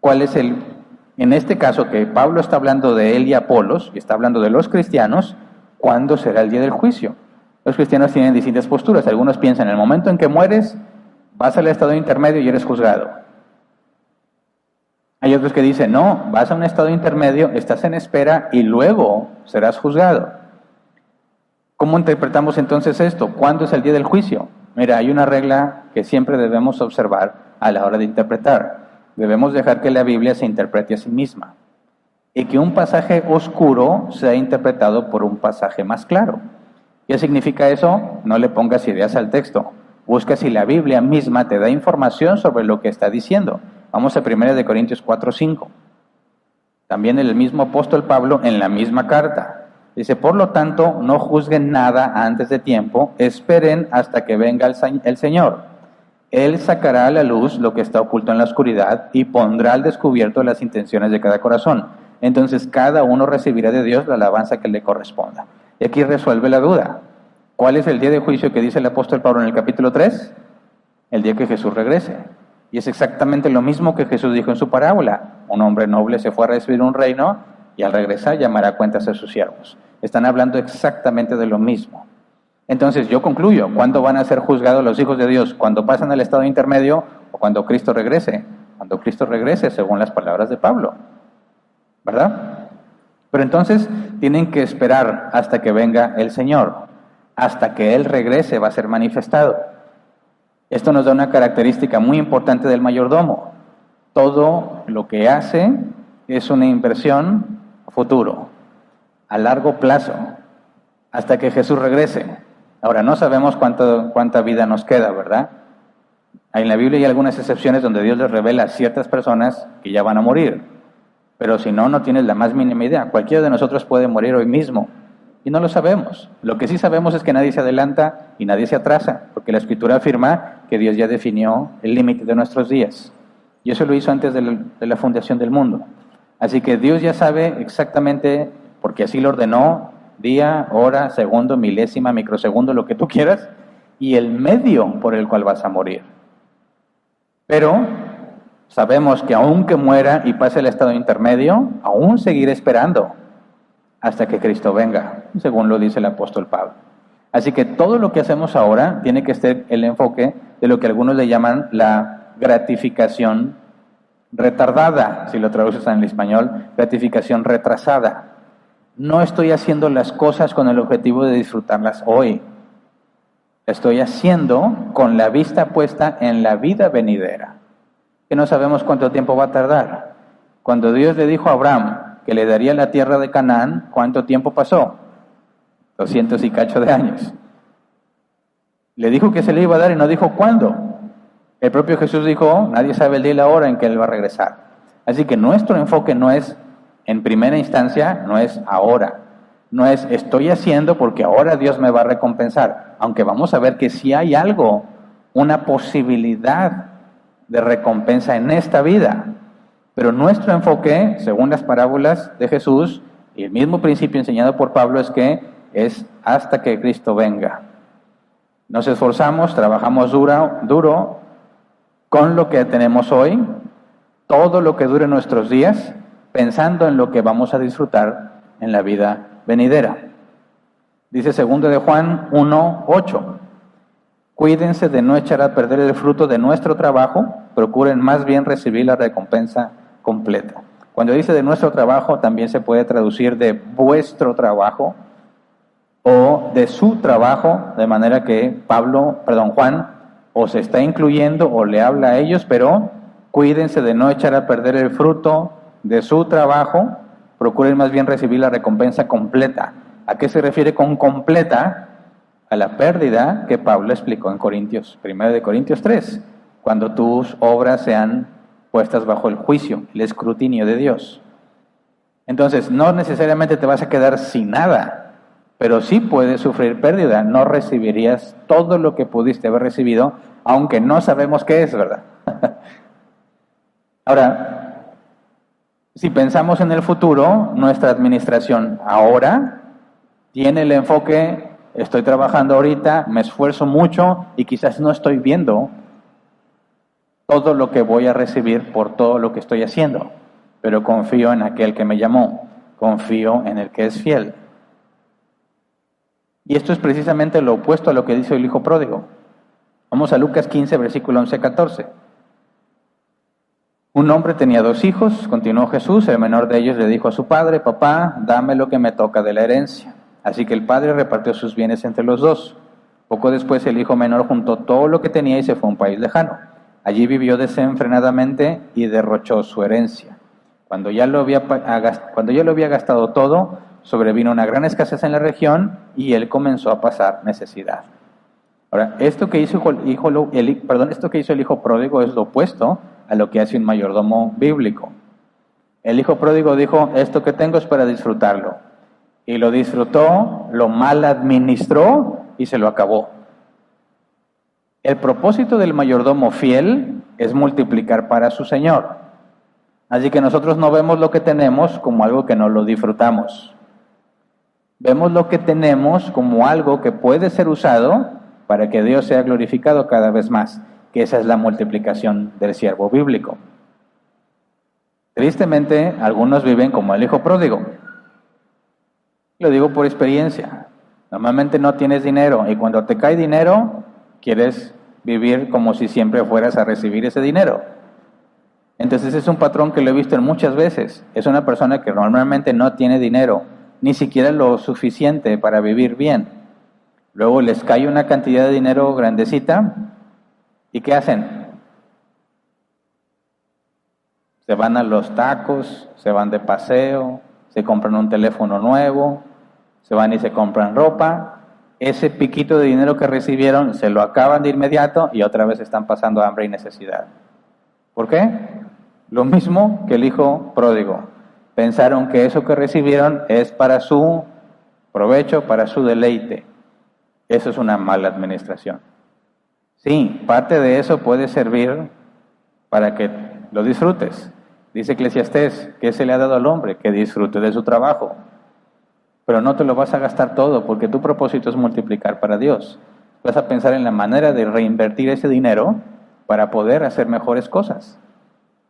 ¿Cuál es en este caso que Pablo está hablando de él y Apolos, y está hablando de los cristianos, ¿cuándo será el día del juicio? Los cristianos tienen distintas posturas. Algunos piensan, en el momento en que mueres, vas al estado intermedio y eres juzgado. Hay otros que dicen, no, vas a un estado intermedio, estás en espera y luego serás juzgado. ¿Cómo interpretamos entonces esto? ¿Cuándo es el día del juicio? Mira, hay una regla que siempre debemos observar a la hora de interpretar. Debemos dejar que la Biblia se interprete a sí misma y que un pasaje oscuro sea interpretado por un pasaje más claro. ¿Qué significa eso? No le pongas ideas al texto. Busca si la Biblia misma te da información sobre lo que está diciendo. Vamos a 1 Corintios 4:5. También el mismo apóstol Pablo en la misma carta. Dice, por lo tanto, no juzguen nada antes de tiempo, esperen hasta que venga el Señor. Él sacará a la luz lo que está oculto en la oscuridad y pondrá al descubierto las intenciones de cada corazón. Entonces cada uno recibirá de Dios la alabanza que le corresponda. Y aquí resuelve la duda. ¿Cuál es el día de juicio que dice el apóstol Pablo en el capítulo 3? El día que Jesús regrese. Y es exactamente lo mismo que Jesús dijo en su parábola. Un hombre noble se fue a recibir un reino y al regresar llamará cuentas a sus siervos. Están hablando exactamente de lo mismo. Entonces yo concluyo, ¿cuándo van a ser juzgados los hijos de Dios? ¿Cuando pasan al estado intermedio o cuando Cristo regrese? Cuando Cristo regrese, según las palabras de Pablo. ¿Verdad? Pero entonces tienen que esperar hasta que venga el Señor. Hasta que Él regrese va a ser manifestado. Esto nos da una característica muy importante del mayordomo. Todo lo que hace es una inversión a futuro, a largo plazo, hasta que Jesús regrese. Ahora, no sabemos cuánta vida nos queda, ¿verdad? En la Biblia hay algunas excepciones donde Dios les revela a ciertas personas que ya van a morir. Pero si no, no tienes la más mínima idea. Cualquiera de nosotros puede morir hoy mismo. Y no lo sabemos. Lo que sí sabemos es que nadie se adelanta y nadie se atrasa, porque la Escritura afirma que Dios ya definió el límite de nuestros días. Y eso lo hizo antes de la fundación del mundo. Así que Dios ya sabe exactamente, porque así lo ordenó, día, hora, segundo, milésima, microsegundo, lo que tú quieras, y el medio por el cual vas a morir. Pero sabemos que aunque muera y pase el estado intermedio, aún seguiré esperando hasta que Cristo venga, según lo dice el apóstol Pablo. Así que todo lo que hacemos ahora tiene que ser el enfoque de lo que algunos le llaman la gratificación retardada, si lo traduces en el español, gratificación retrasada. No estoy haciendo las cosas con el objetivo de disfrutarlas hoy. Estoy haciendo con la vista puesta en la vida venidera, que no sabemos cuánto tiempo va a tardar. Cuando Dios le dijo a Abraham que le daría la tierra de Canaán, ¿cuánto tiempo pasó? 200 y cacho de años. Le dijo que se le iba a dar y no dijo cuándo. El propio Jesús dijo, nadie sabe el día y la hora en que Él va a regresar. Así que nuestro enfoque no es, en primera instancia, no es ahora. No es estoy haciendo porque ahora Dios me va a recompensar. Aunque vamos a ver que sí hay algo, una posibilidad de recompensa en esta vida. Pero nuestro enfoque, según las parábolas de Jesús y el mismo principio enseñado por Pablo, es que es hasta que Cristo venga. Nos esforzamos, trabajamos duro con lo que tenemos hoy, todo lo que dure nuestros días, pensando en lo que vamos a disfrutar en la vida venidera. Dice 2 de Juan 1:8. Cuídense de no echar a perder el fruto de nuestro trabajo, procuren más bien recibir la recompensa completa. Cuando dice de nuestro trabajo, también se puede traducir de vuestro trabajo o de su trabajo, de manera que Juan o se está incluyendo o le habla a ellos, pero cuídense de no echar a perder el fruto de su trabajo, procuren más bien recibir la recompensa completa. ¿A qué se refiere con completa? A la pérdida que Pablo explicó en 1 de Corintios 3, cuando tus obras sean puestas bajo el juicio, el escrutinio de Dios. Entonces, no necesariamente te vas a quedar sin nada, pero sí puedes sufrir pérdida. No recibirías todo lo que pudiste haber recibido, aunque no sabemos qué es, ¿verdad? Ahora, si pensamos en el futuro, nuestra administración ahora tiene el enfoque, estoy trabajando ahorita, me esfuerzo mucho y quizás no estoy viendo todo lo que voy a recibir por todo lo que estoy haciendo, pero confío en aquel que me llamó, confío en el que es fiel. Y esto es precisamente lo opuesto a lo que dice el hijo pródigo. Vamos a Lucas 15, versículo 11-14. Un hombre tenía 2 hijos, continuó Jesús, el menor de ellos le dijo a su padre, papá, dame lo que me toca de la herencia. Así que el padre repartió sus bienes entre los 2. Poco después el hijo menor juntó todo lo que tenía y se fue a un país lejano. Allí vivió desenfrenadamente y derrochó su herencia. Cuando ya lo había gastado todo, sobrevino una gran escasez en la región y él comenzó a pasar necesidad. Ahora, esto que hizo el hijo pródigo es lo opuesto a lo que hace un mayordomo bíblico. El hijo pródigo dijo, esto que tengo es para disfrutarlo. y lo disfrutó, lo mal administró y se lo acabó. El propósito del mayordomo fiel es multiplicar para su Señor. Así que nosotros no vemos lo que tenemos como algo que no lo disfrutamos. Vemos lo que tenemos como algo que puede ser usado para que Dios sea glorificado cada vez más, que esa es la multiplicación del siervo bíblico. Tristemente, algunos viven como el hijo pródigo. Lo digo por experiencia. Normalmente no tienes dinero y cuando te cae dinero, quieres vivir como si siempre fueras a recibir ese dinero. Entonces es un patrón que lo he visto en muchas veces. Es una persona que normalmente no tiene dinero, ni siquiera lo suficiente para vivir bien. Luego les cae una cantidad de dinero grandecita, ¿y qué hacen? Se van a los tacos, se van de paseo, se compran un teléfono nuevo, se van y se compran ropa. Ese piquito de dinero que recibieron se lo acaban de inmediato y otra vez están pasando hambre y necesidad. ¿Por qué? Lo mismo que el hijo pródigo. Pensaron que eso que recibieron es para su provecho, para su deleite. Eso es una mala administración. Sí, parte de eso puede servir para que lo disfrutes. Dice Eclesiastés, ¿qué se le ha dado al hombre? Que disfrute de su trabajo. Pero no te lo vas a gastar todo porque tu propósito es multiplicar para Dios. Vas a pensar en la manera de reinvertir ese dinero para poder hacer mejores cosas.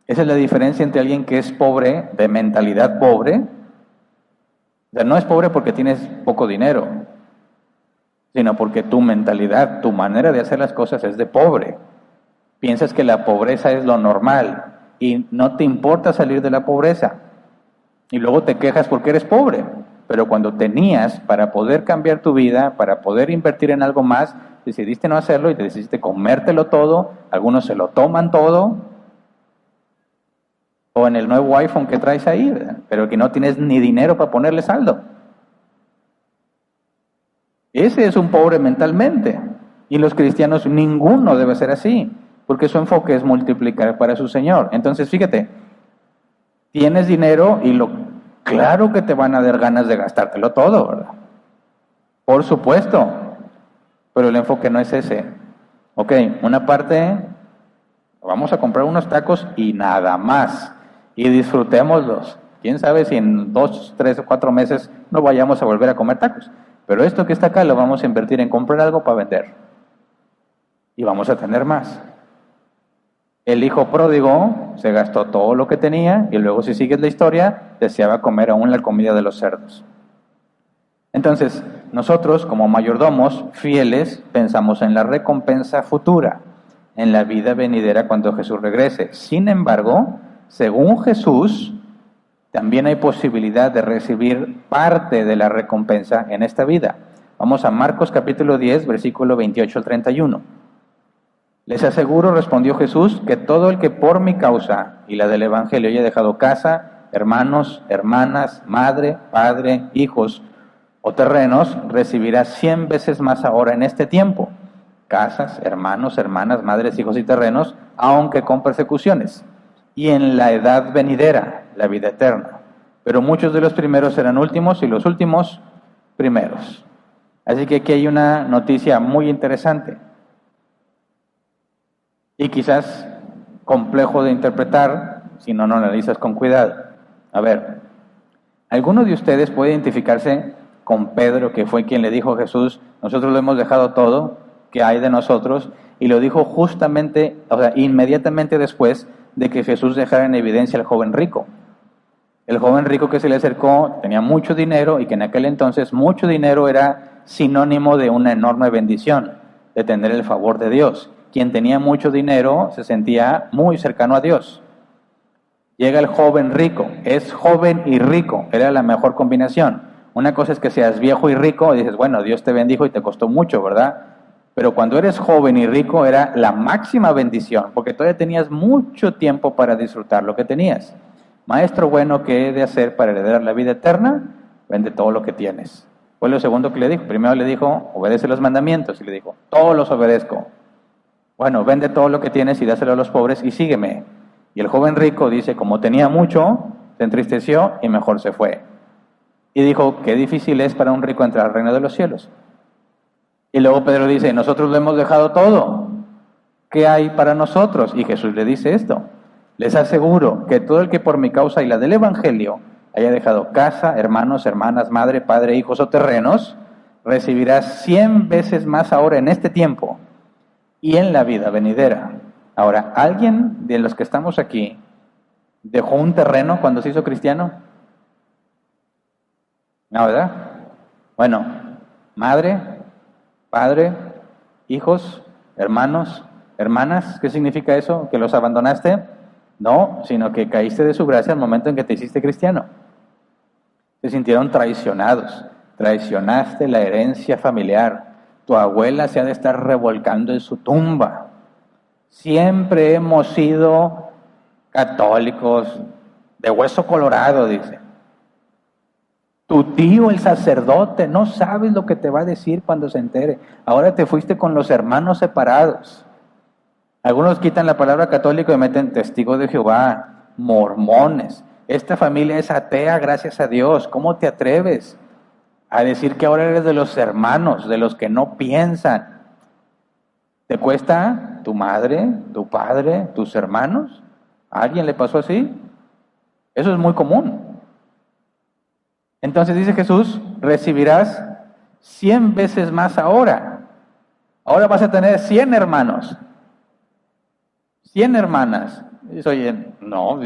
Esa es la diferencia entre alguien que es pobre, de mentalidad pobre. O sea, no es pobre porque tienes poco dinero, sino porque tu mentalidad, tu manera de hacer las cosas es de pobre. Piensas que la pobreza es lo normal y no te importa salir de la pobreza. Y luego te quejas porque eres pobre. Pero cuando tenías para poder cambiar tu vida, para poder invertir en algo más, decidiste no hacerlo y te decidiste comértelo todo. Algunos se lo toman todo. O en el nuevo iPhone que traes ahí, ¿verdad? Pero que no tienes ni dinero para ponerle saldo. Ese es un pobre mentalmente. Y los cristianos, ninguno debe ser así, porque su enfoque es multiplicar para su Señor. Entonces, fíjate, tienes dinero y claro que te van a dar ganas de gastártelo todo, ¿verdad? Por supuesto, pero el enfoque no es ese. Ok, una parte, vamos a comprar unos tacos y nada más, y disfrutémoslos. Quién sabe si en 2, 3 o 4 meses no vayamos a volver a comer tacos. Pero esto que está acá lo vamos a invertir en comprar algo para vender. Y vamos a tener más. El hijo pródigo se gastó todo lo que tenía y luego, si sigues la historia, deseaba comer aún la comida de los cerdos. Entonces, nosotros como mayordomos fieles pensamos en la recompensa futura, en la vida venidera cuando Jesús regrese. Sin embargo, según Jesús, también hay posibilidad de recibir parte de la recompensa en esta vida. Vamos a Marcos capítulo 10, versículo 28 al 31. Les aseguro, respondió Jesús, que todo el que por mi causa y la del Evangelio haya dejado casa, hermanos, hermanas, madre, padre, hijos o terrenos, recibirá 100 veces más ahora en este tiempo. Casas, hermanos, hermanas, madres, hijos y terrenos, aunque con persecuciones. Y en la edad venidera, la vida eterna. Pero muchos de los primeros serán últimos y los últimos primeros. Así que aquí hay una noticia muy interesante. Y quizás complejo de interpretar si no lo analizas con cuidado. A ver, ¿alguno de ustedes puede identificarse con Pedro, que fue quien le dijo a Jesús, nosotros lo hemos dejado todo, ¿qué hay de nosotros? Y lo dijo justamente, o sea, inmediatamente después de que Jesús dejara en evidencia al joven rico. El joven rico que se le acercó tenía mucho dinero y que en aquel entonces mucho dinero era sinónimo de una enorme bendición, de tener el favor de Dios. Quien tenía mucho dinero se sentía muy cercano a Dios. Llega el joven rico, es joven y rico, era la mejor combinación. Una cosa es que seas viejo y rico y dices, bueno, Dios te bendijo y te costó mucho, ¿verdad? Pero cuando eres joven y rico era la máxima bendición, porque todavía tenías mucho tiempo para disfrutar lo que tenías. Maestro bueno, ¿qué he de hacer para heredar la vida eterna? Vende todo lo que tienes. Fue lo segundo que le dijo. Primero le dijo, obedece los mandamientos, y le dijo, todos los obedezco. Bueno, vende todo lo que tienes y dáselo a los pobres y sígueme. Y el joven rico dice, como tenía mucho, se entristeció y mejor se fue. Y dijo, qué difícil es para un rico entrar al reino de los cielos. Y luego Pedro dice, nosotros lo hemos dejado todo. ¿Qué hay para nosotros? Y Jesús le dice esto, les aseguro que todo el que por mi causa y la del Evangelio haya dejado casa, hermanos, hermanas, madre, padre, hijos o terrenos, recibirá 100 veces más ahora en este tiempo y en la vida venidera. Ahora, ¿alguien de los que estamos aquí dejó un terreno cuando se hizo cristiano? No, ¿verdad? Bueno, madre, padre, hijos, hermanos, hermanas, ¿qué significa eso? ¿Que los abandonaste? No, sino que caíste de su gracia al momento en que te hiciste cristiano. Se sintieron traicionados, traicionaste la herencia familiar. Tu abuela se ha de estar revolcando en su tumba. Siempre hemos sido católicos de hueso colorado, dice. Tu tío, el sacerdote, no sabes lo que te va a decir cuando se entere. Ahora te fuiste con los hermanos separados. Algunos quitan la palabra católico y meten testigos de Jehová, mormones. Esta familia es atea, gracias a Dios. ¿Cómo te atreves a decir que ahora eres de los hermanos, de los que no piensan? ¿Te cuesta tu madre, tu padre, tus hermanos? ¿A alguien le pasó así? Eso es muy común. Entonces dice Jesús, recibirás 100 veces más ahora. Ahora vas a tener 100 hermanos, 100 hermanas. Y dice, oye, no,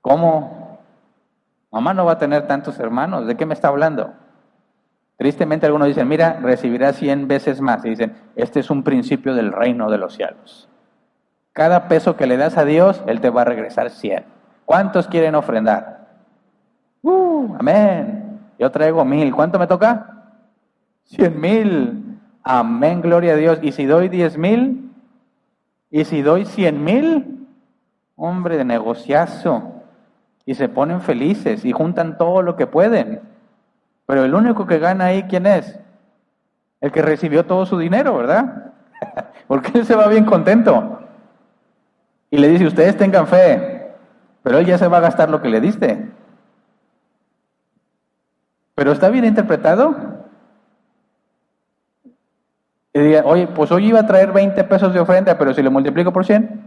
¿cómo? Mamá no va a tener tantos hermanos, ¿de qué me está hablando? Tristemente algunos dicen, mira, recibirás 100 veces más. Y dicen, este es un principio del reino de los cielos. Cada peso que le das a Dios, Él te va a regresar 100. ¿Cuántos quieren ofrendar? Amén. Yo traigo 1000. ¿Cuánto me toca? 100,000. Amén, gloria a Dios. ¿Y si doy 10,000? ¿Y si doy 100,000? Hombre, de negociazo. Y se ponen felices y juntan todo lo que pueden. Pero el único que gana ahí, ¿quién es? El que recibió todo su dinero, ¿verdad? Porque él se va bien contento. Y le dice, ustedes tengan fe. Pero él ya se va a gastar lo que le diste. ¿Pero está bien interpretado? Y diga, oye, pues hoy iba a traer 20 pesos de ofrenda, pero si lo multiplico por 100,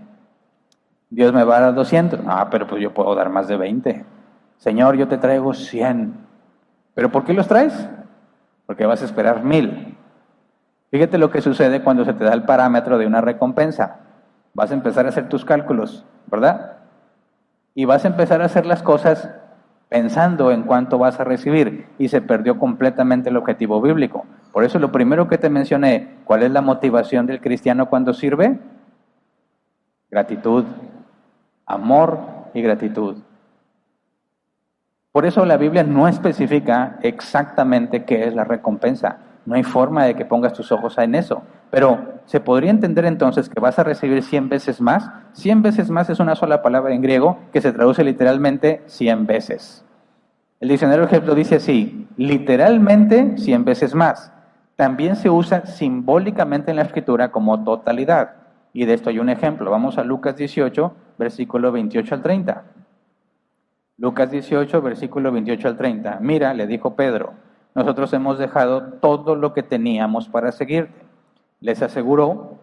Dios me va a dar 200. Ah, pero pues yo puedo dar más de 20. Señor, yo te traigo 100. ¿Pero por qué los traes? Porque vas a esperar 1000. Fíjate lo que sucede cuando se te da el parámetro de una recompensa. Vas a empezar a hacer tus cálculos, ¿verdad? Y vas a empezar a hacer las cosas pensando en cuánto vas a recibir, y se perdió completamente el objetivo bíblico. Por eso lo primero que te mencioné, ¿cuál es la motivación del cristiano cuando sirve? Gratitud, amor y gratitud. Por eso la Biblia no especifica exactamente qué es la recompensa. No hay forma de que pongas tus ojos en eso. Pero se podría entender entonces que vas a recibir 100 veces más. 100 veces más es una sola palabra en griego que se traduce literalmente 100 veces. El diccionario ejemplo dice así, literalmente 100 veces más. También se usa simbólicamente en la escritura como totalidad. Y de esto hay un ejemplo. Vamos a Lucas 18, versículo 28 al 30. Lucas 18, versículo 28 al 30. Mira, le dijo Pedro, nosotros hemos dejado todo lo que teníamos para seguirte. Les aseguro,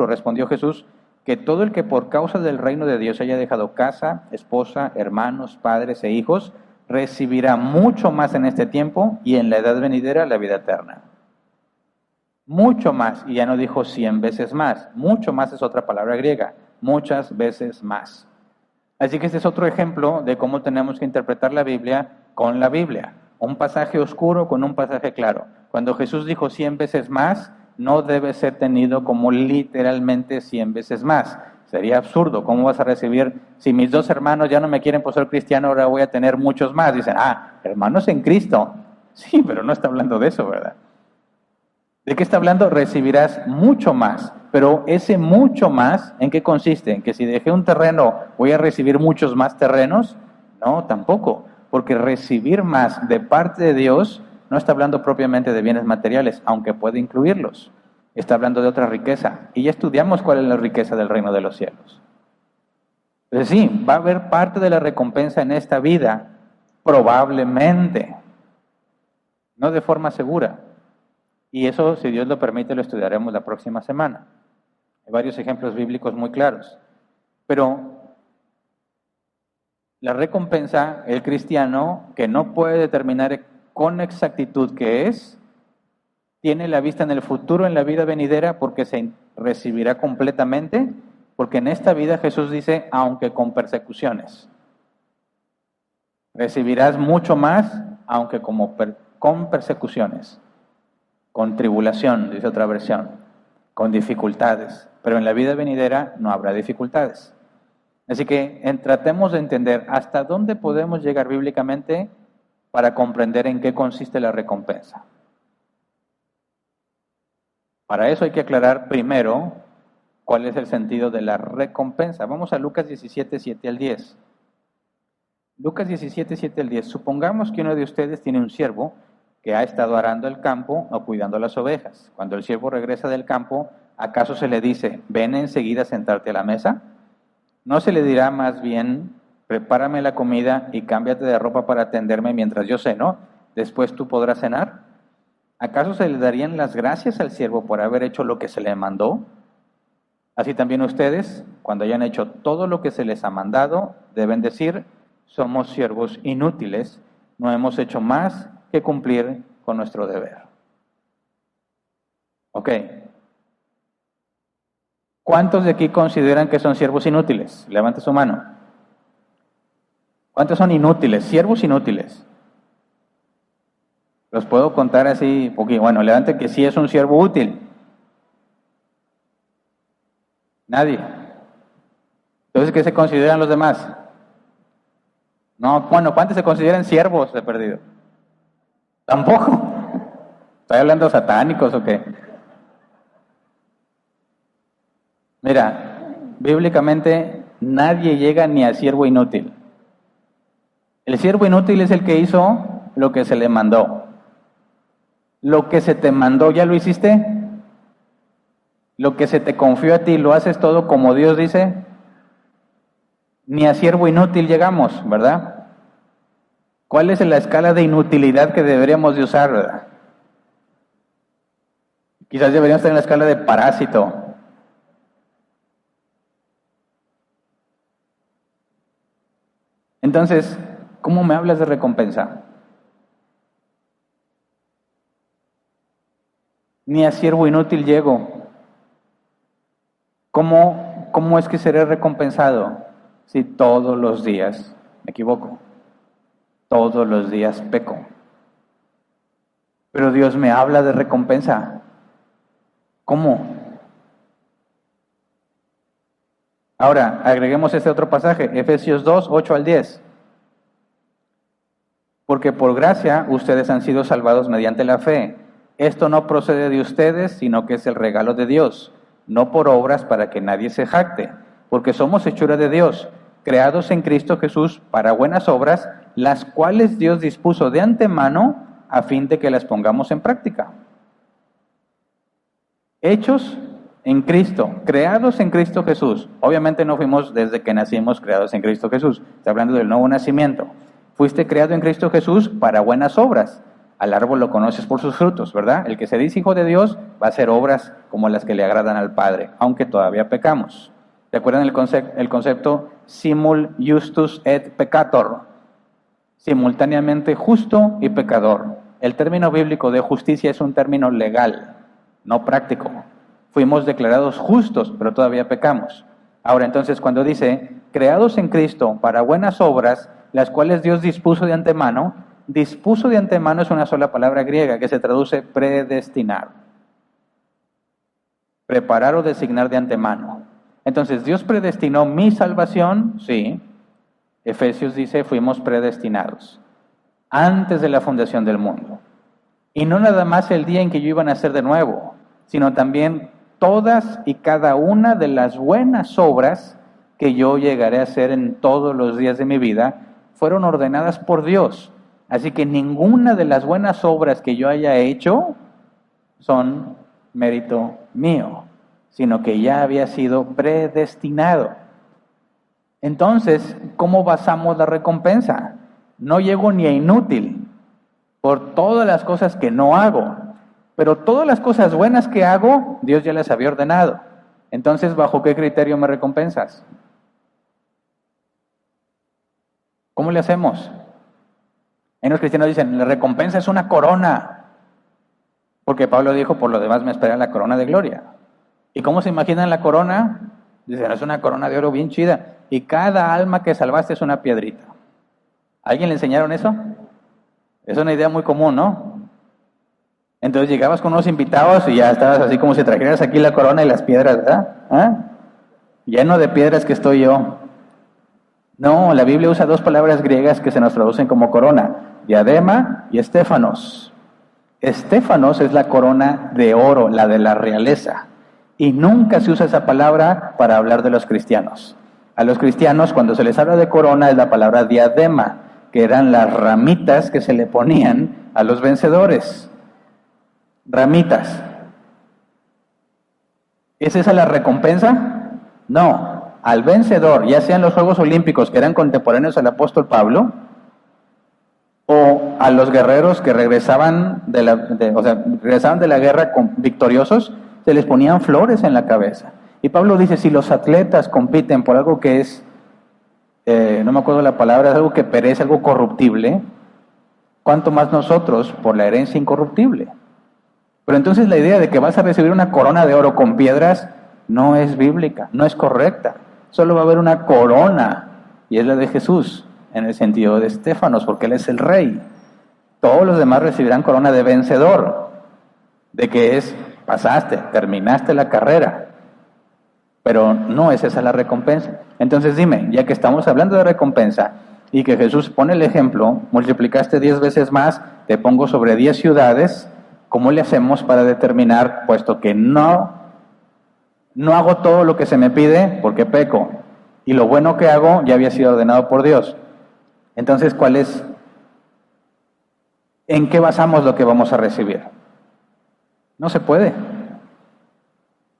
respondió Jesús, que todo el que por causa del reino de Dios haya dejado casa, esposa, hermanos, padres e hijos, recibirá mucho más en este tiempo y en la edad venidera la vida eterna. Mucho más, y ya no dijo 100 veces más, mucho más es otra palabra griega, muchas veces más. Así que este es otro ejemplo de cómo tenemos que interpretar la Biblia con la Biblia. Un pasaje oscuro con un pasaje claro. Cuando Jesús dijo 100 veces más, no debe ser tenido como literalmente 100 veces más. Sería absurdo. ¿Cómo vas a recibir? Si mis 2 hermanos ya no me quieren por ser cristiano, ahora voy a tener muchos más. Dicen, hermanos en Cristo. Sí, pero no está hablando de eso, ¿verdad? ¿De qué está hablando? Recibirás mucho más. Pero ese mucho más, ¿en qué consiste? ¿En que si dejé un terreno, voy a recibir muchos más terrenos? No, tampoco. Porque recibir más de parte de Dios no está hablando propiamente de bienes materiales, aunque puede incluirlos. Está hablando de otra riqueza. Y ya estudiamos cuál es la riqueza del reino de los cielos. Entonces sí, va a haber parte de la recompensa en esta vida, Probablemente, no de forma segura. Y eso, si Dios lo permite, lo estudiaremos la próxima semana. Hay varios ejemplos bíblicos muy claros. Pero la recompensa, el cristiano, que no puede determinar con exactitud qué es, tiene la vista en el futuro, en la vida venidera, porque se recibirá completamente, porque en esta vida Jesús dice, aunque con persecuciones. Recibirás mucho más, aunque con persecuciones, con tribulación, dice otra versión, con dificultades, pero en la vida venidera no habrá dificultades. Así que tratemos de entender hasta dónde podemos llegar bíblicamente para comprender en qué consiste la recompensa. Para eso hay que aclarar primero cuál es el sentido de la recompensa. Vamos a Lucas 17, 7 al 10. Lucas 17, 7 al 10. Supongamos que uno de ustedes tiene un siervo que ha estado arando el campo o cuidando las ovejas. Cuando el siervo regresa del campo, ¿acaso se le dice, ven enseguida a sentarte a la mesa? ¿No se le dirá más bien, prepárame la comida y cámbiate de ropa para atenderme mientras yo ceno? Después tú podrás cenar. ¿Acaso se le darían las gracias al siervo por haber hecho lo que se le mandó? Así también ustedes, cuando hayan hecho todo lo que se les ha mandado, deben decir, somos siervos inútiles, no hemos hecho más que cumplir con nuestro deber. Ok. ¿Cuántos de aquí consideran que son siervos inútiles? Levante su mano. ¿Cuántos son inútiles? Siervos inútiles. Los puedo contar así, porque bueno, levante que sí es un siervo útil. Nadie. Entonces, ¿qué se consideran los demás? No, bueno, ¿cuántos se consideran siervos de perdido? Tampoco. ¿Estoy hablando satánicos o qué? Mira, bíblicamente nadie llega ni a siervo inútil. El siervo inútil es el que hizo lo que se le mandó. Lo que se te mandó, ¿ya lo hiciste? Lo que se te confió a ti, ¿lo haces todo como Dios dice? Ni a siervo inútil llegamos, ¿verdad? ¿Cuál es la escala de inutilidad que deberíamos de usar, verdad? Quizás deberíamos estar en la escala de parásito. Entonces, ¿cómo me hablas de recompensa? Ni a siervo inútil llego. ¿Cómo es que seré recompensado? Si todos los días me equivoco, todos los días peco. Pero Dios me habla de recompensa. ¿Cómo? Ahora, agreguemos este otro pasaje, Efesios 2, 8 al 10. Porque por gracia ustedes han sido salvados mediante la fe. Esto no procede de ustedes, sino que es el regalo de Dios, no por obras para que nadie se jacte, porque somos hechura de Dios, creados en Cristo Jesús para buenas obras, las cuales Dios dispuso de antemano a fin de que las pongamos en práctica. Hechos en Cristo, creados en Cristo Jesús. Obviamente no fuimos desde que nacimos creados en Cristo Jesús, está hablando del nuevo nacimiento. Fuiste creado en Cristo Jesús para buenas obras. Al árbol lo conoces por sus frutos, ¿verdad? El que se dice hijo de Dios va a hacer obras como las que le agradan al Padre, aunque todavía pecamos. ¿Recuerdan el concepto simul justus et peccator? Simultáneamente justo y pecador. El término bíblico de justicia es un término legal, no práctico. Fuimos declarados justos, pero todavía pecamos. Ahora, entonces, cuando dice, creados en Cristo para buenas obras, las cuales Dios dispuso de antemano es una sola palabra griega que se traduce predestinar. Preparar o designar de antemano. Entonces, ¿Dios predestinó mi salvación? Sí. Efesios dice, fuimos predestinados antes de la fundación del mundo. Y no nada más el día en que yo iba a nacer de nuevo, sino también todas y cada una de las buenas obras que yo llegaré a hacer en todos los días de mi vida, fueron ordenadas por Dios. Así que ninguna de las buenas obras que yo haya hecho son mérito mío, sino que ya había sido predestinado. Entonces, ¿cómo basamos la recompensa? no llego ni a inútil por todas las cosas que no hago, pero todas las cosas buenas que hago, Dios ya las había ordenado. Entonces, ¿bajo qué criterio me recompensas? ¿Cómo le hacemos? Los cristianos dicen, la recompensa es una corona, porque Pablo dijo, por lo demás me espera la corona de gloria. ¿Y cómo se imaginan la corona? Dicen, es una corona de oro bien chida, y cada alma que salvaste es una piedrita. ¿A alguien le enseñaron eso? Es una idea muy común, ¿no? Entonces llegabas con unos invitados y ya estabas así como si trajeras aquí la corona y las piedras, ¿verdad? Lleno de piedras que estoy yo. No, la Biblia usa dos palabras griegas que se nos traducen como corona, diadema y estéfanos. Estéfanos es la corona de oro, la de la realeza. Y nunca se usa esa palabra para hablar de los cristianos. A los cristianos, cuando se les habla de corona, es la palabra diadema, que eran las ramitas que se le ponían a los vencedores. Ramitas. ¿Es esa la recompensa? No. Al vencedor, ya sean los Juegos Olímpicos que eran contemporáneos al apóstol Pablo, o a los guerreros que regresaban de la guerra victoriosos, se les ponían flores en la cabeza. Y Pablo dice, si los atletas compiten por algo que es, no me acuerdo la palabra, es algo que perece, algo corruptible, ¿cuánto más nosotros por la herencia incorruptible? Pero entonces la idea de que vas a recibir una corona de oro con piedras no es bíblica, no es correcta. Solo va a haber una corona, y es la de Jesús, en el sentido de Estéfanos, porque Él es el rey. Todos los demás recibirán corona de vencedor, de que es, pasaste, terminaste la carrera, pero no es esa la recompensa. Entonces dime, ya que estamos hablando de recompensa, y que Jesús pone el ejemplo, multiplicaste 10 veces más, te pongo sobre 10 ciudades, ¿cómo le hacemos para determinar, puesto que no hago todo lo que se me pide porque peco, y lo bueno que hago ya había sido ordenado por Dios? Entonces, ¿en qué basamos lo que vamos a recibir? No se puede.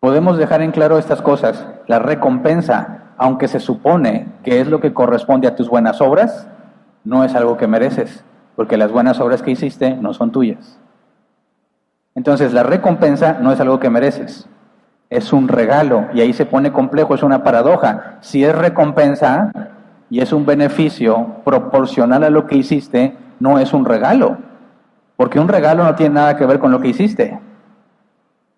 Podemos dejar en claro estas cosas. La recompensa, aunque se supone que es lo que corresponde a tus buenas obras, no es algo que mereces, porque las buenas obras que hiciste no son tuyas. Entonces, la recompensa no es algo que mereces. Es un regalo, y ahí se pone complejo, es una paradoja. Si es recompensa y es un beneficio proporcional a lo que hiciste, no es un regalo, porque un regalo no tiene nada que ver con lo que hiciste.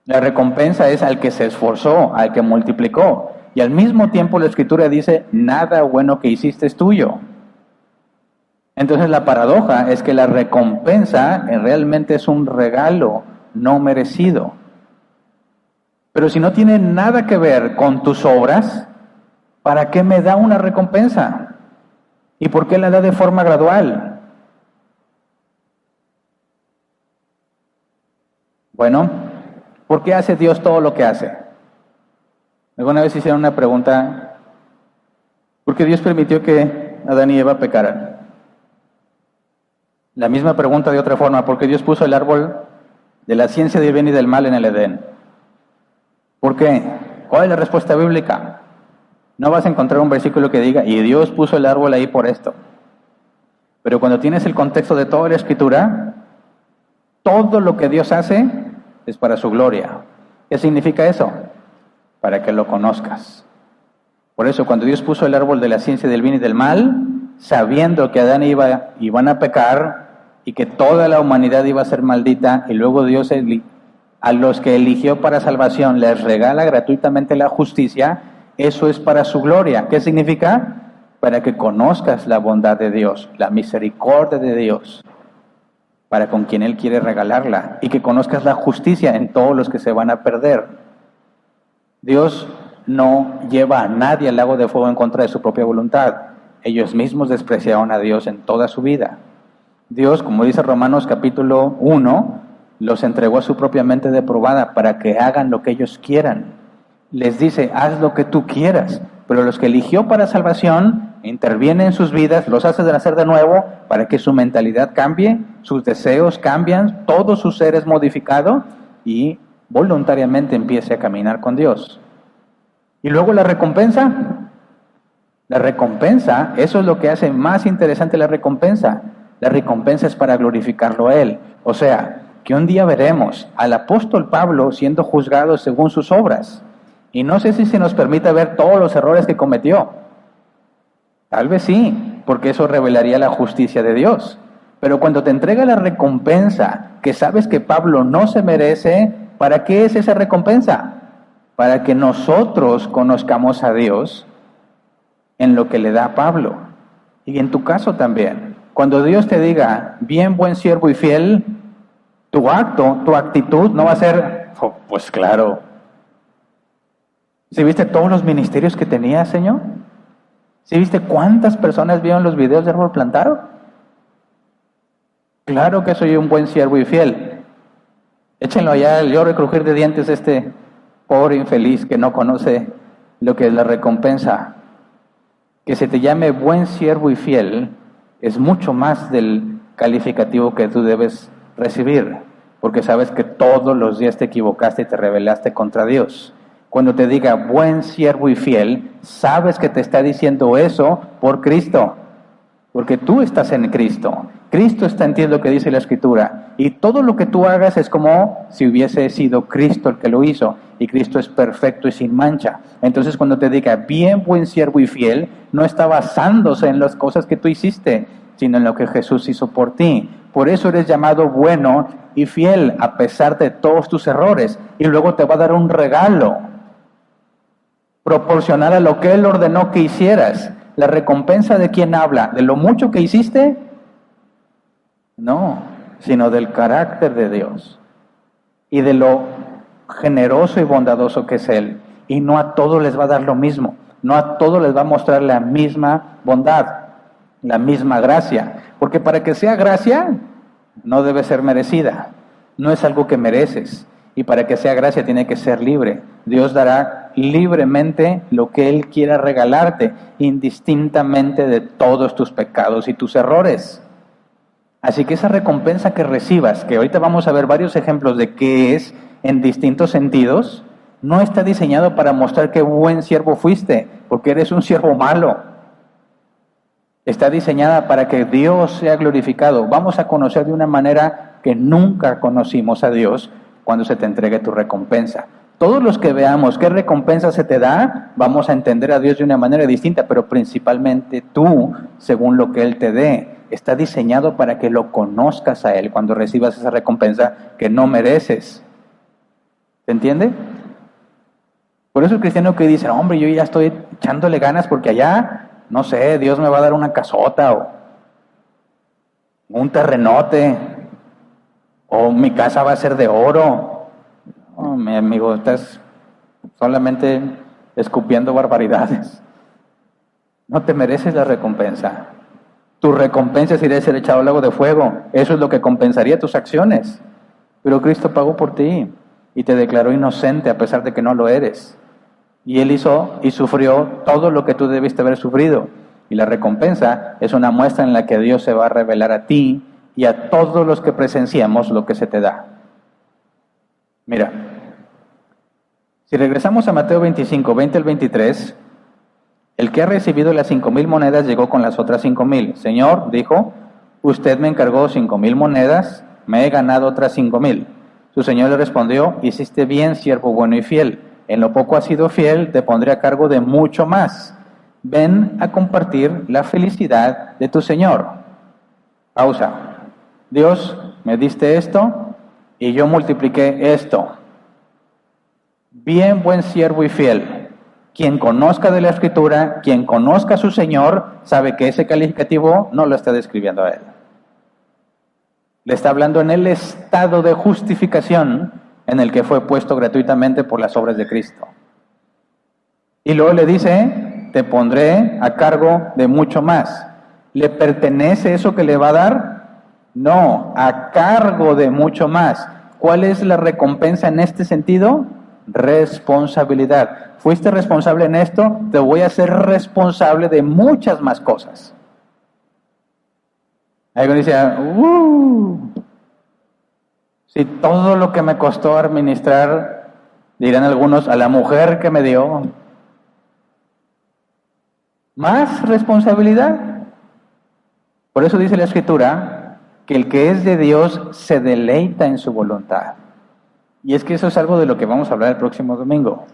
La recompensa es al que se esforzó, al que multiplicó, y al mismo tiempo la Escritura dice, nada bueno que hiciste es tuyo. Entonces la paradoja es que la recompensa realmente es un regalo no merecido. Pero si no tiene nada que ver con tus obras, ¿para qué me da una recompensa? ¿Y por qué la da de forma gradual? Bueno, ¿por qué hace Dios todo lo que hace? Alguna vez hicieron una pregunta, ¿por qué Dios permitió que Adán y Eva pecaran? La misma pregunta de otra forma, ¿por qué Dios puso el árbol de la ciencia del bien y del mal en el Edén? ¿Por qué? ¿Cuál es la respuesta bíblica? No vas a encontrar un versículo que diga, y Dios puso el árbol ahí por esto. Pero cuando tienes el contexto de toda la Escritura, todo lo que Dios hace es para su gloria. ¿Qué significa eso? Para que lo conozcas. Por eso, cuando Dios puso el árbol de la ciencia del bien y del mal, sabiendo que Adán y Eva iban a pecar y que toda la humanidad iba a ser maldita, y luego Dios a los que eligió para salvación les regala gratuitamente la justicia, eso es para su gloria. ¿Qué significa? Para que conozcas la bondad de Dios, la misericordia de Dios, para con quien Él quiere regalarla, y que conozcas la justicia en todos los que se van a perder. Dios no lleva a nadie al lago de fuego en contra de su propia voluntad. Ellos mismos despreciaron a Dios en toda su vida. Dios, como dice Romanos capítulo 1, los entregó a su propia mente depravada para que hagan lo que ellos quieran. Les dice, haz lo que tú quieras, pero los que eligió para salvación, interviene en sus vidas, los hace nacer de nuevo para que su mentalidad cambie, sus deseos cambian, todo su ser es modificado y voluntariamente empiece a caminar con Dios. Y luego la recompensa, La recompensa, eso es lo que hace más interesante la recompensa. La recompensa es para glorificarlo a Él. O sea, que un día veremos al apóstol Pablo siendo juzgado según sus obras. Y no sé si se nos permite ver todos los errores que cometió. Tal vez sí, porque eso revelaría la justicia de Dios. Pero cuando te entrega la recompensa, que sabes que Pablo no se merece, ¿para qué es esa recompensa? Para que nosotros conozcamos a Dios en lo que le da a Pablo. Y en tu caso también. Cuando Dios te diga, bien, buen siervo y fiel, tu acto, tu actitud no va a ser, oh, pues claro. ¿Sí viste todos los ministerios que tenía, Señor? ¿Sí viste cuántas personas vieron los videos de árbol plantado? Claro que soy un buen siervo y fiel. Échenlo allá, el lloro y crujir de dientes este pobre infeliz que no conoce lo que es la recompensa. Que se te llame buen siervo y fiel es mucho más del calificativo que tú debes recibir, porque sabes que todos los días te equivocaste y te rebelaste contra Dios. Cuando te diga buen siervo y fiel, sabes que te está diciendo eso por Cristo, porque tú estás en Cristo. Cristo está en ti, es lo que dice la Escritura, y todo lo que tú hagas es como si hubiese sido Cristo el que lo hizo, y Cristo es perfecto y sin mancha. Entonces cuando te diga bien, buen siervo y fiel, no está basándose en las cosas que tú hiciste, sino en lo que Jesús hizo por ti. Por eso eres llamado bueno y fiel a pesar de todos tus errores, y luego te va a dar un regalo proporcional a lo que Él ordenó que hicieras. La recompensa de quién habla, de lo mucho que hiciste, no, sino del carácter de Dios y de lo generoso y bondadoso que es Él. Y no a todos les va a dar lo mismo, no a todos les va a mostrar la misma bondad, la misma gracia, porque para que sea gracia no debe ser merecida, no es algo que mereces, y para que sea gracia tiene que ser libre. Dios dará libremente lo que Él quiera regalarte, indistintamente de todos tus pecados y tus errores. Así que esa recompensa que recibas, que ahorita vamos a ver varios ejemplos de qué es en distintos sentidos, no está diseñado para mostrar qué buen siervo fuiste, porque eres un siervo malo. Está diseñada para que Dios sea glorificado. Vamos a conocer de una manera que nunca conocimos a Dios cuando se te entregue tu recompensa. Todos los que veamos qué recompensa se te da, vamos a entender a Dios de una manera distinta, pero principalmente tú, según lo que Él te dé. Está diseñado para que lo conozcas a Él cuando recibas esa recompensa que no mereces. ¿Se entiende? Por eso el cristiano que dice, hombre, yo ya estoy echándole ganas porque allá, no sé, Dios me va a dar una casota o un terrenote o mi casa va a ser de oro. No, mi amigo, estás solamente escupiendo barbaridades. No te mereces la recompensa. Tu recompensa sería ser echado al lago de fuego. Eso es lo que compensaría tus acciones. Pero Cristo pagó por ti y te declaró inocente a pesar de que no lo eres. Y Él hizo y sufrió todo lo que tú debiste haber sufrido. Y la recompensa es una muestra en la que Dios se va a revelar a ti y a todos los que presenciamos lo que se te da. Mira, si regresamos a Mateo 25, 20 al 23... El que ha recibido las 5,000 monedas llegó con las otras 5,000. Señor, dijo, usted me encargó 5,000 monedas, me he ganado otras 5,000. Su señor le respondió, hiciste bien, siervo bueno y fiel. En lo poco has sido fiel, te pondré a cargo de mucho más. Ven a compartir la felicidad de tu señor. Pausa. Dios, me diste esto y yo multipliqué esto. Bien, buen siervo y fiel. Quien conozca de la Escritura, quien conozca a su Señor, sabe que ese calificativo no lo está describiendo a Él. Le está hablando en el estado de justificación en el que fue puesto gratuitamente por las obras de Cristo. Y luego le dice, te pondré a cargo de mucho más. ¿Le pertenece eso que le va a dar? No, a cargo de mucho más. ¿Cuál es la recompensa en este sentido? Responsabilidad. Fuiste responsable en esto, te voy a hacer responsable de muchas más cosas. Alguien dice, si todo lo que me costó administrar, dirán algunos, a la mujer que me dio. más responsabilidad. Por eso dice la Escritura que el que es de Dios se deleita en su voluntad. Y es que eso es algo de lo que vamos a hablar el próximo domingo.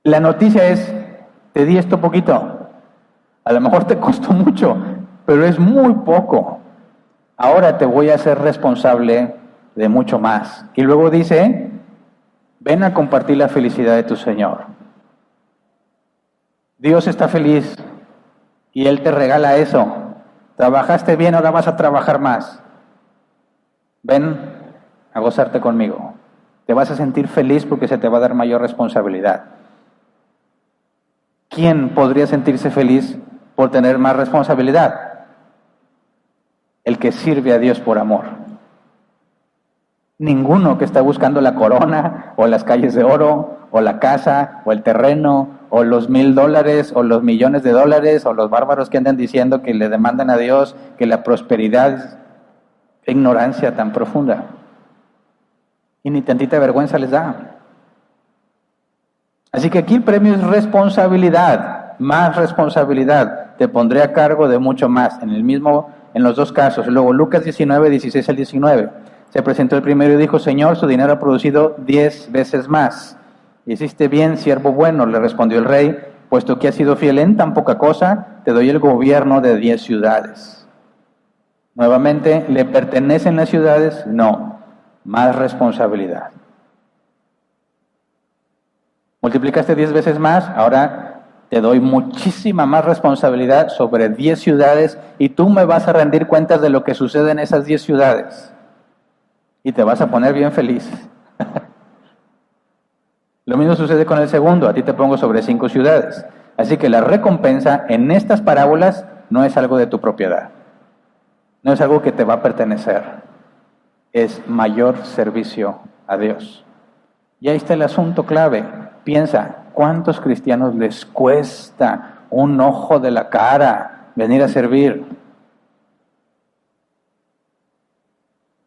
La noticia es, te di esto poquito. A lo mejor te costó mucho, pero es muy poco. Ahora te voy a hacer responsable de mucho más. Y luego dice, ven a compartir la felicidad de tu Señor. Dios está feliz y Él te regala eso. Trabajaste bien, ahora vas a trabajar más. Ven a gozarte conmigo. Te vas a sentir feliz porque se te va a dar mayor responsabilidad. ¿Quién podría sentirse feliz por tener más responsabilidad? El que sirve a Dios por amor. Ninguno que está buscando la corona, o las calles de oro, o la casa, o el terreno, o los $1,000, o los millones de dólares, o los bárbaros que andan diciendo que le demandan a Dios que la prosperidad es ignorancia tan profunda. Y ni tantita vergüenza les da. Así que aquí el premio es responsabilidad, más responsabilidad. Te pondré a cargo de mucho más. En los dos casos. Luego Lucas 19, 16 al 19. Se presentó el primero y dijo, Señor, su dinero ha producido 10 veces más. Hiciste bien, siervo bueno, le respondió el rey, puesto que has sido fiel en tan poca cosa, te doy el gobierno de 10 ciudades. Nuevamente, ¿le pertenecen las ciudades? No, más responsabilidad. Multiplicaste 10 veces más, ahora te doy muchísima más responsabilidad sobre 10 ciudades y tú me vas a rendir cuentas de lo que sucede en esas 10 ciudades. Y te vas a poner bien feliz. Lo mismo sucede con el segundo, a ti te pongo sobre 5 ciudades. Así que la recompensa en estas parábolas no es algo de tu propiedad. No es algo que te va a pertenecer. Es mayor servicio a Dios. Y ahí está el asunto clave. Piensa, ¿cuántos cristianos les cuesta un ojo de la cara venir a servir?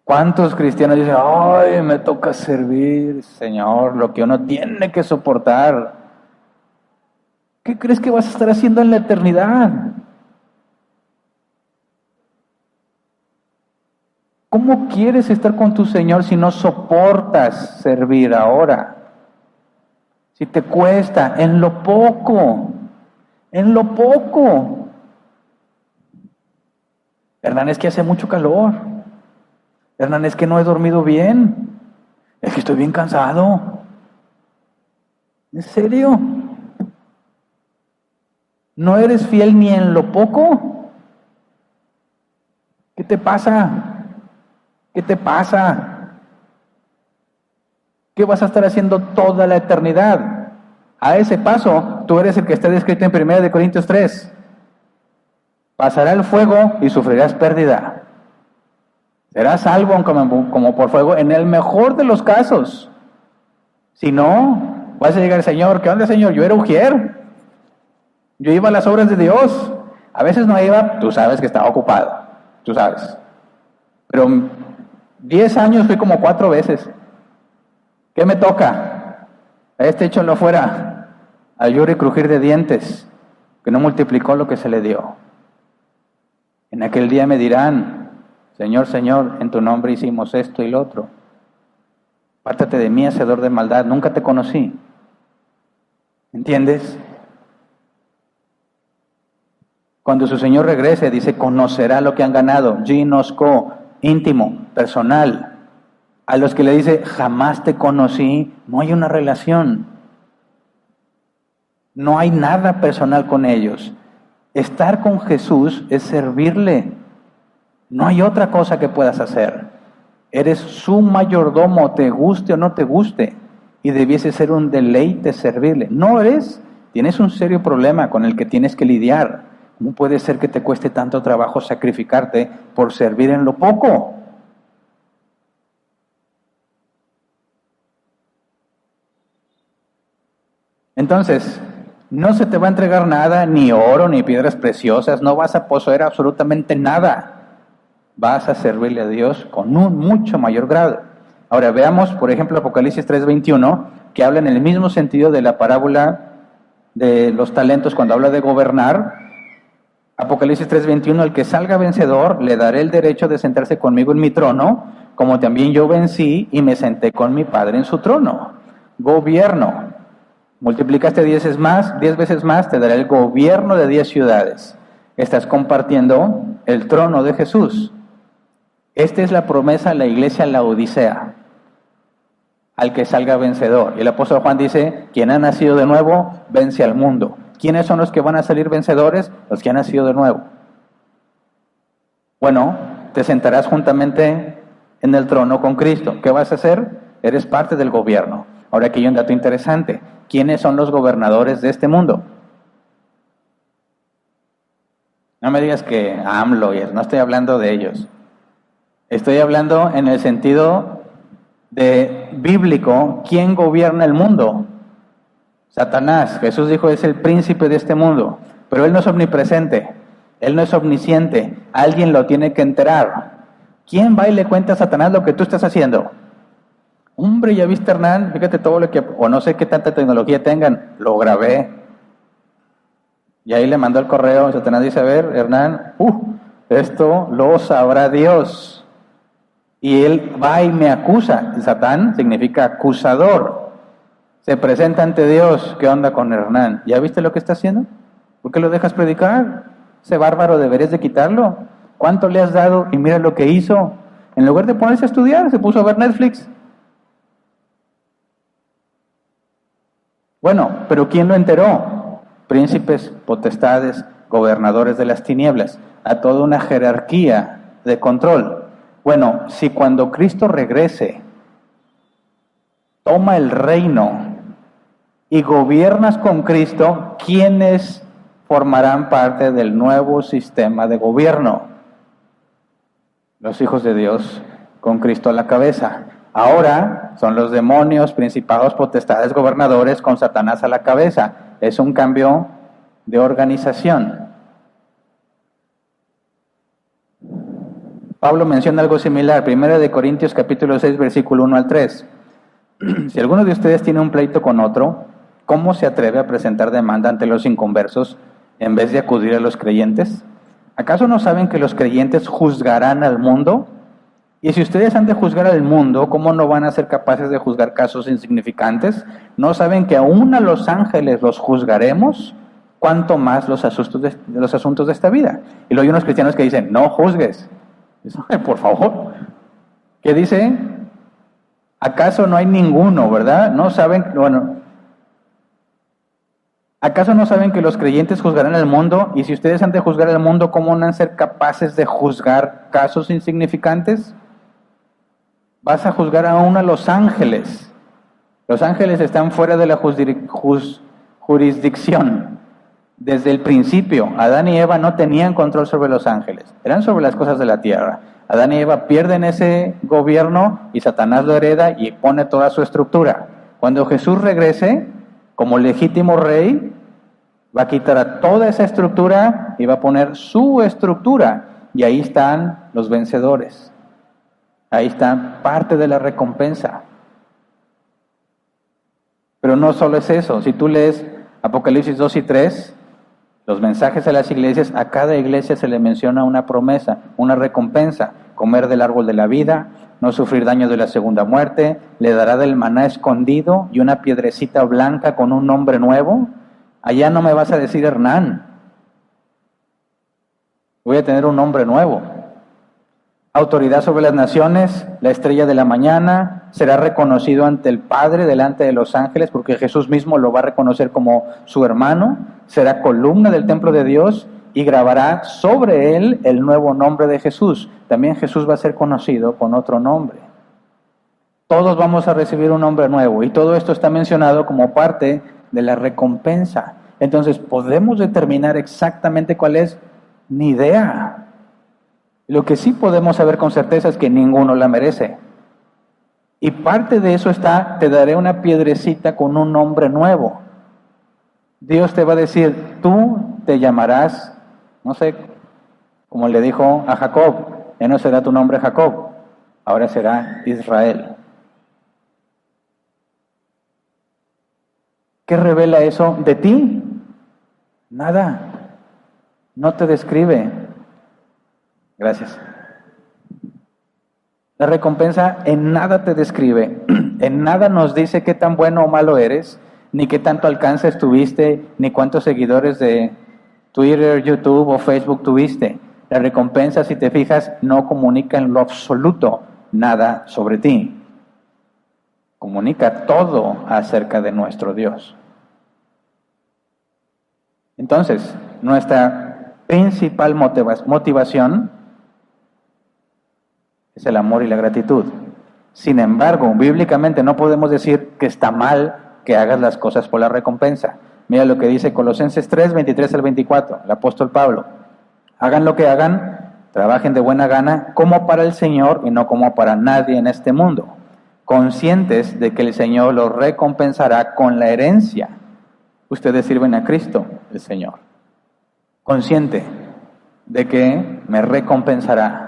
¿Cuántos cristianos dicen, ay, me toca servir, Señor, lo que uno tiene que soportar? ¿Qué crees que vas a estar haciendo en la eternidad? ¿Cómo quieres estar con tu Señor si no soportas servir ahora? Si te cuesta, en lo poco. Hernán, es que hace mucho calor. Hernán, es que no he dormido bien. Es que estoy bien cansado. ¿En serio? ¿No eres fiel ni en lo poco? ¿Qué te pasa? ¿Qué te pasa? ¿Qué vas a estar haciendo toda la eternidad? A ese paso, tú eres el que está descrito en 1 Corintios 3. Pasará el fuego y sufrirás pérdida. Serás salvo como por fuego en el mejor de los casos. Si no, vas a llegar al Señor. ¿Qué onda, Señor? Yo era ujier. Yo iba a las obras de Dios. A veces no iba, tú sabes que estaba ocupado. Tú sabes. Pero 10 años fui como 4 veces. ¿Qué me toca? A este échalo fuera. A llorar y crujir de dientes, que no multiplicó lo que se le dio. En aquel día me dirán, Señor, Señor, en tu nombre hicimos esto y lo otro. Apártate de mí, hacedor de maldad, nunca te conocí. ¿Entiendes? Cuando su Señor regrese, dice, conocerá lo que han ganado. Ginosco, íntimo, personal. A los que le dice, jamás te conocí, no hay una relación. No hay nada personal con ellos. Estar con Jesús es servirle. No hay otra cosa que puedas hacer. Eres su mayordomo, te guste o no te guste. Y debiese ser un deleite servirle. No eres, tienes un serio problema con el que tienes que lidiar. ¿Cómo puede ser que te cueste tanto trabajo sacrificarte por servir en lo poco? Entonces, no se te va a entregar nada, ni oro, ni piedras preciosas, no vas a poseer absolutamente nada. Vas a servirle a Dios con un mucho mayor grado. Ahora veamos, por ejemplo, Apocalipsis 3:21, que habla en el mismo sentido de la parábola de los talentos cuando habla de gobernar. Apocalipsis 3:21, al que salga vencedor, le daré el derecho de sentarse conmigo en mi trono, como también yo vencí y me senté con mi Padre en su trono. Gobierno. Multiplicaste 10 veces más, te daré el gobierno de 10 ciudades. Estás compartiendo el trono de Jesús. Esta es la promesa a la iglesia Laodicea, al que salga vencedor. Y el apóstol Juan dice, quien ha nacido de nuevo, vence al mundo. ¿Quiénes son los que van a salir vencedores? Los que han nacido de nuevo. Bueno, te sentarás juntamente en el trono con Cristo. ¿Qué vas a hacer? Eres parte del gobierno. Ahora aquí hay un dato interesante. ¿Quiénes son los gobernadores de este mundo? No me digas que AMLO, no estoy hablando de ellos. Estoy hablando en el sentido de bíblico, ¿quién gobierna el mundo? Satanás. Jesús dijo, es el príncipe de este mundo, pero él no es omnipresente, él no es omnisciente, alguien lo tiene que enterar. ¿Quién va y le cuenta a Satanás lo que tú estás haciendo? Hombre, ya viste, Hernán, fíjate todo lo que, o no sé qué tanta tecnología tengan, lo grabé. Y ahí le mandó el correo, y Satanás dice, a ver, Hernán, esto lo sabrá Dios. Y él va y me acusa. Satán significa acusador. Se presenta ante Dios. ¿Qué onda con Hernán? ¿Ya viste lo que está haciendo? ¿Por qué lo dejas predicar? Ese bárbaro deberías de quitarlo. ¿Cuánto le has dado? Y mira lo que hizo. En lugar de ponerse a estudiar, se puso a ver Netflix. Bueno, pero ¿quién lo enteró? Príncipes, potestades, gobernadores de las tinieblas. A toda una jerarquía de control. Bueno, si cuando Cristo regrese, toma el reino y gobiernas con Cristo, ¿quiénes formarán parte del nuevo sistema de gobierno? Los hijos de Dios con Cristo a la cabeza. Ahora son los demonios, principados, potestades, gobernadores con Satanás a la cabeza. Es un cambio de organización. Pablo menciona algo similar, 1 Corintios capítulo 6, versículo 1 al 3. Si alguno de ustedes tiene un pleito con otro, ¿cómo se atreve a presentar demanda ante los inconversos en vez de acudir a los creyentes? ¿Acaso no saben que los creyentes juzgarán al mundo? Y si ustedes han de juzgar al mundo, ¿cómo no van a ser capaces de juzgar casos insignificantes? ¿No saben que aún a los ángeles los juzgaremos? ¿Cuánto más los asuntos de esta vida? Y luego hay unos cristianos que dicen, no juzgues. Por favor. ¿Qué dice? ¿Acaso no hay ninguno, verdad? No saben, ¿acaso no saben que los creyentes juzgarán al mundo? Y si ustedes han de juzgar al mundo, ¿cómo no han de ser capaces de juzgar casos insignificantes? Vas a juzgar aún a los ángeles. Los ángeles están fuera de la jurisdicción. Desde el principio, Adán y Eva no tenían control sobre los ángeles, eran sobre las cosas de la tierra. Adán y Eva pierden ese gobierno y Satanás lo hereda y pone toda su estructura. Cuando Jesús regrese, como legítimo rey, va a quitar a toda esa estructura y va a poner su estructura. Y ahí están los vencedores. Ahí está parte de la recompensa. Pero no solo es eso. Si tú lees Apocalipsis 2 y 3, los mensajes a las iglesias, a cada iglesia se le menciona una promesa, una recompensa. Comer del árbol de la vida, no sufrir daño de la segunda muerte, le dará del maná escondido y una piedrecita blanca con un nombre nuevo. Allá no me vas a decir Hernán. Voy a tener un nombre nuevo. Autoridad sobre las naciones, la estrella de la mañana, será reconocido ante el Padre, delante de los ángeles, porque Jesús mismo lo va a reconocer como su hermano. Será columna del templo de Dios y grabará sobre él el nuevo nombre de Jesús. También Jesús va a ser conocido con otro nombre. Todos vamos a recibir un nombre nuevo y todo esto está mencionado como parte de la recompensa. Entonces, ¿podemos determinar exactamente cuál es? Ni idea. Lo que sí podemos saber con certeza es que ninguno la merece. Y parte de eso está, te daré una piedrecita con un nombre nuevo. Dios te va a decir, tú te llamarás, no sé, como le dijo a Jacob, ya no será tu nombre Jacob, ahora será Israel. ¿Qué revela eso de ti? Nada. No te describe. Gracias. La recompensa en nada te describe, en nada nos dice qué tan bueno o malo eres, ni qué tanto alcance tuviste, ni cuántos seguidores de Twitter, YouTube o Facebook tuviste. La recompensa, si te fijas, no comunica en lo absoluto nada sobre ti. Comunica todo acerca de nuestro Dios. Entonces, nuestra principal motivación es el amor y la gratitud. Sin embargo, bíblicamente no podemos decir que está mal que hagas las cosas por la recompensa. Mira lo que dice Colosenses 3, 23 al 24, el apóstol Pablo. Hagan lo que hagan, trabajen de buena gana, como para el Señor y no como para nadie en este mundo, conscientes de que el Señor los recompensará con la herencia. Ustedes sirven a Cristo, el Señor. Consciente de que me recompensará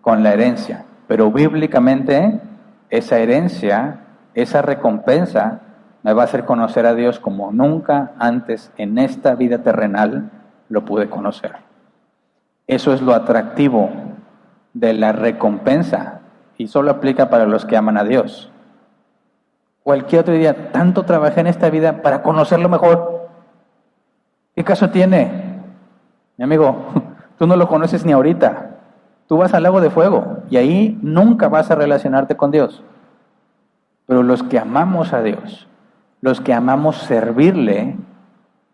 con la herencia. Pero bíblicamente esa herencia, esa recompensa, me va a hacer conocer a Dios como nunca antes en esta vida terrenal lo pude conocer. Eso es lo atractivo de la recompensa y solo aplica para los que aman a Dios. Cualquier otro día, tanto trabajé en esta vida para conocerlo mejor. ¿Qué caso tiene? Mi amigo, tú no lo conoces ni ahorita. Tú vas al lago de fuego y ahí nunca vas a relacionarte con Dios. Pero los que amamos a Dios, los que amamos servirle,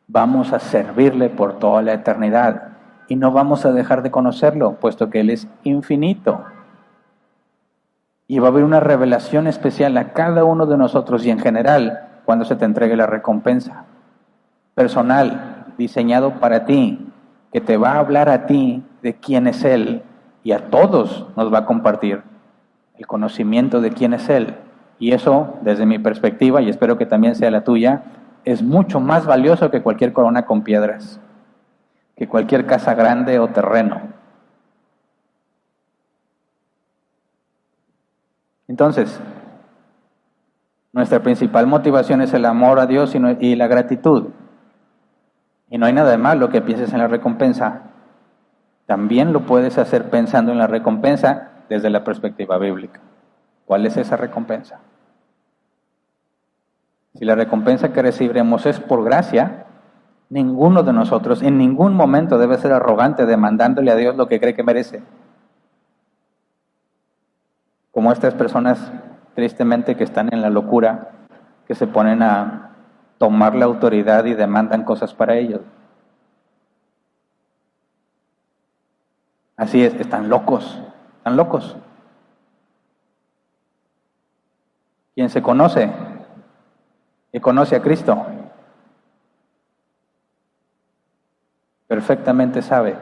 vamos a servirle por toda la eternidad y no vamos a dejar de conocerlo, puesto que Él es infinito. Y va a haber una revelación especial a cada uno de nosotros y en general cuando se te entregue la recompensa. Personal, diseñado para ti, que te va a hablar a ti de quién es Él y a todos nos va a compartir el conocimiento de quién es Él. Y eso, desde mi perspectiva, y espero que también sea la tuya, es mucho más valioso que cualquier corona con piedras, que cualquier casa grande o terreno. Entonces, nuestra principal motivación es el amor a Dios y la gratitud. Y no hay nada de malo que pienses en la recompensa. También lo puedes hacer pensando en la recompensa desde la perspectiva bíblica. ¿Cuál es esa recompensa? Si la recompensa que recibiremos es por gracia, ninguno de nosotros en ningún momento debe ser arrogante demandándole a Dios lo que cree que merece. Como estas personas, tristemente, que están en la locura, que se ponen a tomar la autoridad y demandan cosas para ellos. Así es, están locos, están locos. Quien se conoce y conoce a Cristo, perfectamente sabe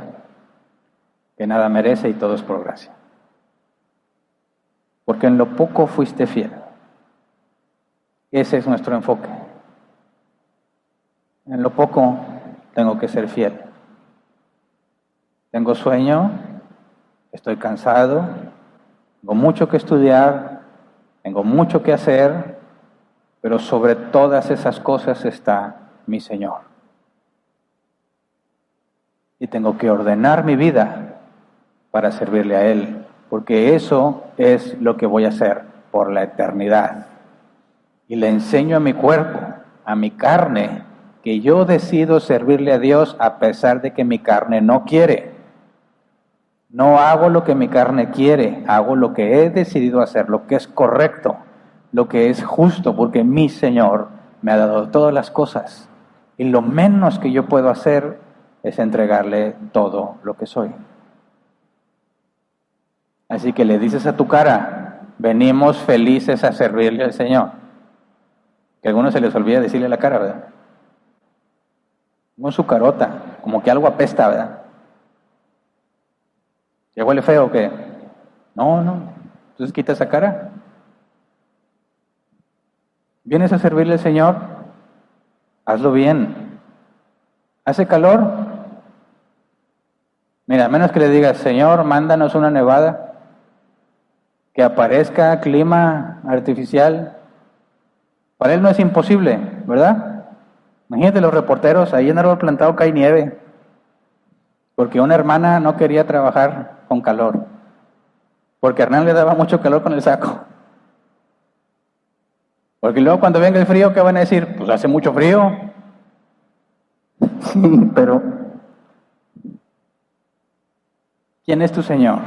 que nada merece y todo es por gracia. Porque en lo poco fuiste fiel. Ese es nuestro enfoque. En lo poco tengo que ser fiel. Tengo sueño, estoy cansado, tengo mucho que estudiar, tengo mucho que hacer, pero sobre todas esas cosas está mi Señor. Y tengo que ordenar mi vida para servirle a Él, porque eso es lo que voy a hacer por la eternidad. Y le enseño a mi cuerpo, a mi carne, que yo decido servirle a Dios a pesar de que mi carne no quiere. No hago lo que mi carne quiere, hago lo que he decidido hacer, lo que es correcto, lo que es justo, porque mi Señor me ha dado todas las cosas. Y lo menos que yo puedo hacer es entregarle todo lo que soy. Así que le dices a tu cara, venimos felices a servirle al Señor. Que a algunos se les olvida decirle a la cara, ¿verdad? Como su carota, como que algo apesta, ¿verdad? ¿Ya huele feo o qué? No. Entonces quita esa cara. ¿Vienes a servirle al Señor? Hazlo bien. ¿Hace calor? Mira, a menos que le digas, Señor, mándanos una nevada, que aparezca clima artificial. Para Él no es imposible, ¿verdad? Imagínate los reporteros, ahí en árbol plantado cae nieve, porque una hermana no quería trabajar con calor, porque a Hernán le daba mucho calor con el saco. Porque luego cuando venga el frío, ¿qué van a decir? Pues hace mucho frío. Sí, pero ¿quién es tu Señor?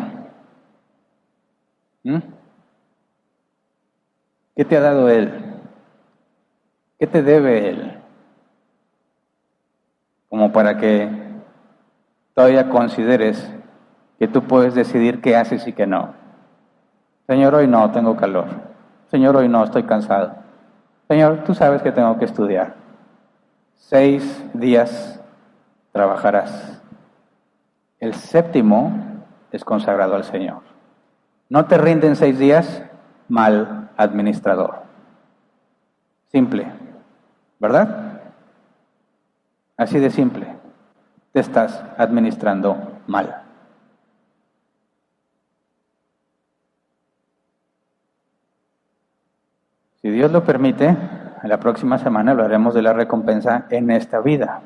¿Mm? ¿Qué te ha dado Él? ¿Qué te debe Él? Como para que todavía consideres que tú puedes decidir qué haces y qué no. Señor, hoy no, tengo calor. Señor, hoy no, estoy cansado. Señor, tú sabes que tengo que estudiar. 6 días trabajarás. El 7º es consagrado al Señor. No te rinden 6 días, mal administrador. Simple, ¿verdad? Así de simple. Te estás administrando mal. Si Dios lo permite, la próxima semana hablaremos de la recompensa en esta vida.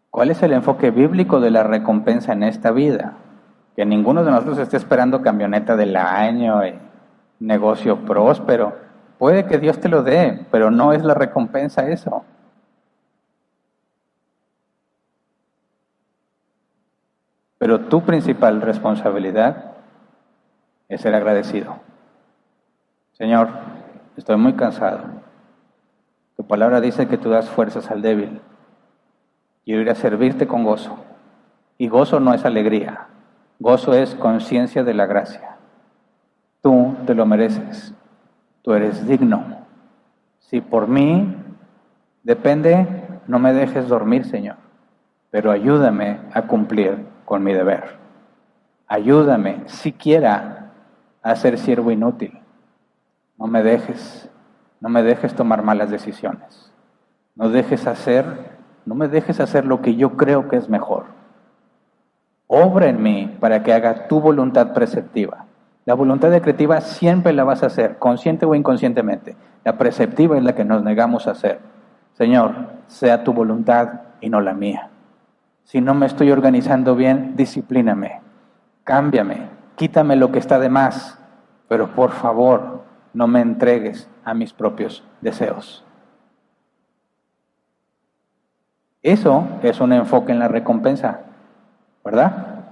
¿Cuál es el enfoque bíblico de la recompensa en esta vida? Que ninguno de nosotros esté esperando camioneta del año, negocio próspero. Puede que Dios te lo dé, pero no es la recompensa eso. Pero tu principal responsabilidad es ser agradecido. Señor, estoy muy cansado. Tu palabra dice que tú das fuerzas al débil. Quiero ir a servirte con gozo. Y gozo no es alegría. Gozo es conciencia de la gracia. Tú te lo mereces. Tú eres digno. Si por mí depende, no me dejes dormir, Señor. Pero ayúdame a cumplir con mi deber. Ayúdame, siquiera, a ser siervo inútil. No me dejes tomar malas decisiones. No me dejes hacer lo que yo creo que es mejor. Obra en mí para que haga tu voluntad preceptiva. La voluntad decretiva siempre la vas a hacer, consciente o inconscientemente. La preceptiva es la que nos negamos a hacer. Señor, sea tu voluntad y no la mía. Si no me estoy organizando bien, disciplíname, cámbiame, quítame lo que está de más, pero por favor, no me entregues a mis propios deseos. Eso es un enfoque en la recompensa, ¿verdad?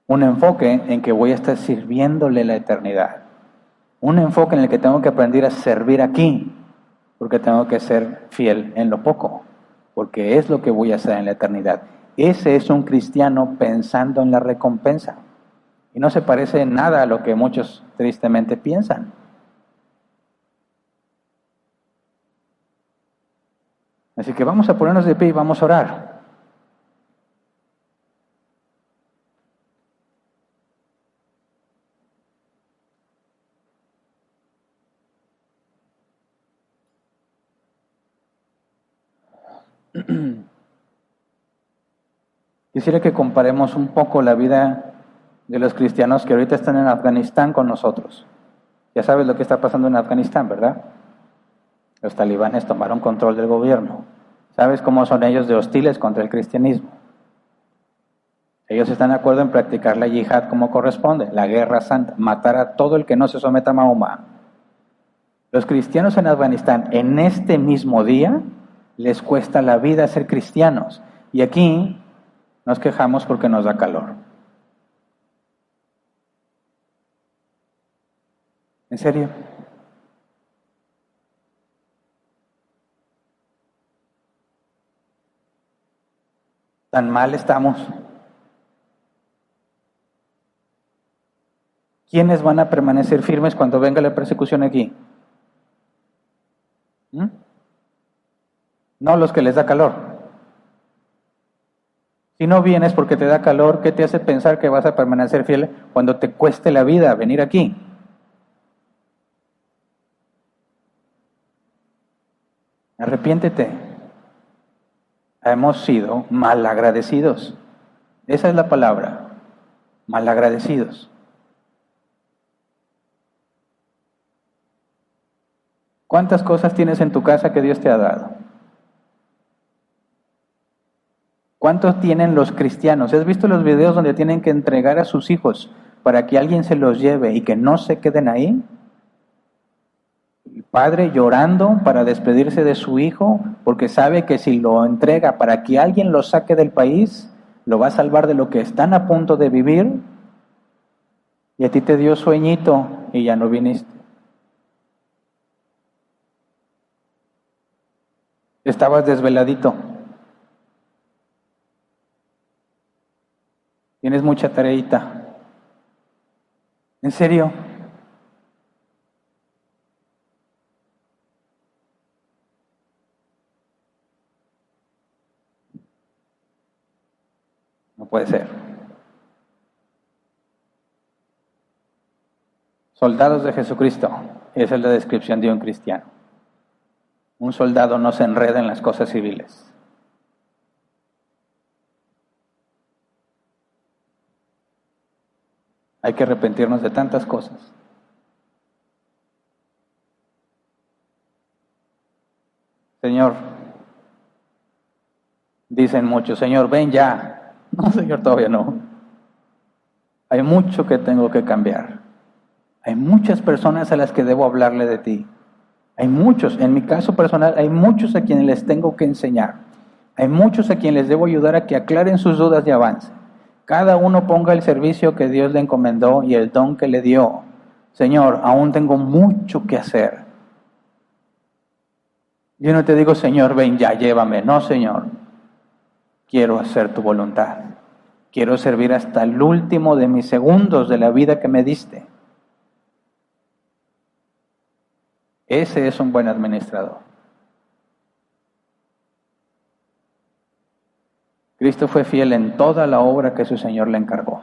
Un enfoque en que voy a estar sirviéndole la eternidad. Un enfoque en el que tengo que aprender a servir aquí, porque tengo que ser fiel en lo poco, porque es lo que voy a hacer en la eternidad. Ese es un cristiano pensando en la recompensa. Y no se parece en nada a lo que muchos tristemente piensan. Así que vamos a ponernos de pie y vamos a orar. Quisiera que comparemos un poco la vida de los cristianos que ahorita están en Afganistán con nosotros. Ya sabes lo que está pasando en Afganistán, ¿verdad? Los talibanes tomaron control del gobierno. ¿Sabes cómo son ellos de hostiles contra el cristianismo? Ellos están de acuerdo en practicar la yihad como corresponde, la guerra santa, matar a todo el que no se someta a Mahoma. Los cristianos en Afganistán, en este mismo día, les cuesta la vida ser cristianos. Y aquí nos quejamos porque nos da calor. ¿En serio? ¿Tan mal estamos? ¿Quiénes van a permanecer firmes cuando venga la persecución aquí? No los que les da calor. Si no vienes porque te da calor, ¿qué te hace pensar que vas a permanecer fiel cuando te cueste la vida venir aquí? Arrepiéntete. Hemos sido malagradecidos. Esa es la palabra. Malagradecidos. ¿Cuántas cosas tienes en tu casa que Dios te ha dado? ¿Cuántos tienen los cristianos? ¿Has visto los videos donde tienen que entregar a sus hijos para que alguien se los lleve y que no se queden ahí? El padre llorando para despedirse de su hijo porque sabe que si lo entrega para que alguien lo saque del país, lo va a salvar de lo que están a punto de vivir. Y a ti te dio sueñito y ya no viniste. Estabas desveladito. Tienes mucha tareita. ¿En serio? No puede ser. Soldados de Jesucristo. Esa es la descripción de un cristiano. Un soldado no se enreda en las cosas civiles. Hay que arrepentirnos de tantas cosas. Señor, dicen muchos, Señor, ven ya. No, Señor, todavía no. Hay mucho que tengo que cambiar. Hay muchas personas a las que debo hablarle de ti. Hay muchos, en mi caso personal, hay muchos a quienes les tengo que enseñar. Hay muchos a quienes les debo ayudar a que aclaren sus dudas y avancen. Cada uno ponga el servicio que Dios le encomendó y el don que le dio. Señor, aún tengo mucho que hacer. Yo no te digo, Señor, ven ya, llévame. No, Señor. Quiero hacer tu voluntad. Quiero servir hasta el último de mis segundos de la vida que me diste. Ese es un buen administrador. Cristo fue fiel en toda la obra que su Señor le encargó.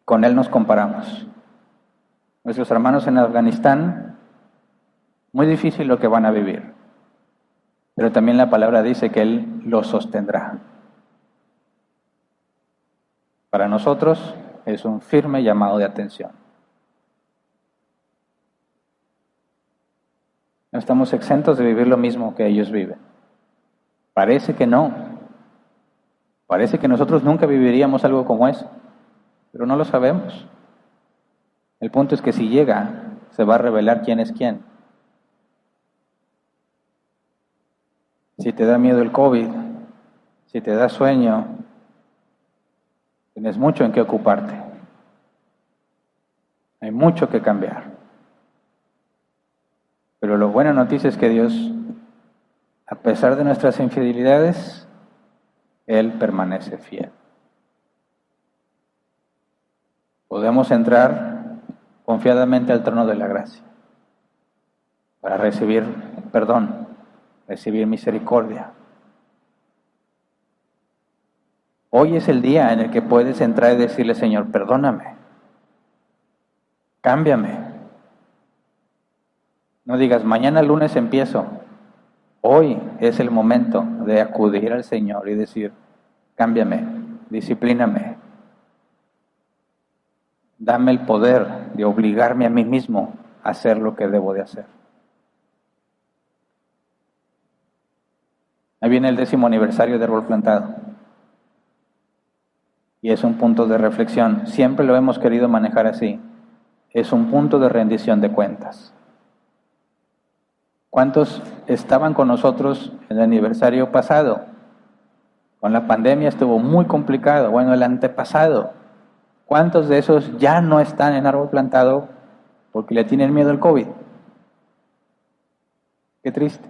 Con Él nos comparamos. Nuestros hermanos en Afganistán, muy difícil lo que van a vivir. Pero también la palabra dice que Él los sostendrá. Para nosotros es un firme llamado de atención. No estamos exentos de vivir lo mismo que ellos viven. Parece que no. Parece que nosotros nunca viviríamos algo como eso, pero no lo sabemos. El punto es que si llega, se va a revelar quién es quién. Si te da miedo el COVID, si te da sueño, tienes mucho en qué ocuparte. Hay mucho que cambiar. Pero la buena noticia es que Dios, a pesar de nuestras infidelidades, Él permanece fiel. Podemos entrar confiadamente al trono de la gracia para recibir perdón, recibir misericordia. Hoy es el día en el que puedes entrar y decirle, Señor, perdóname, cámbiame. No digas, mañana lunes empiezo. Hoy es el momento de acudir al Señor y decir, cámbiame, disciplíname. Dame el poder de obligarme a mí mismo a hacer lo que debo de hacer. Ahí viene el 10º aniversario de Árbol Plantado. Y es un punto de reflexión. Siempre lo hemos querido manejar así. Es un punto de rendición de cuentas. ¿Cuántos estaban con nosotros en el aniversario pasado? Con la pandemia estuvo muy complicado. Bueno, el antepasado. ¿Cuántos de esos ya no están en Árbol Plantado porque le tienen miedo al COVID? Qué triste.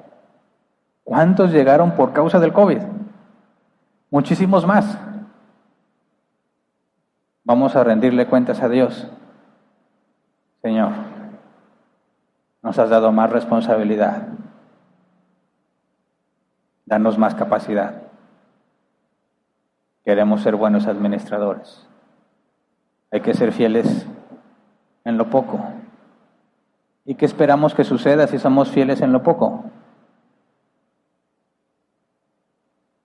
¿Cuántos llegaron por causa del COVID? Muchísimos más. Vamos a rendirle cuentas a Dios. Señor, nos has dado más responsabilidad. Danos más capacidad. Queremos ser buenos administradores. Hay que ser fieles en lo poco. ¿Y qué esperamos que suceda si somos fieles en lo poco?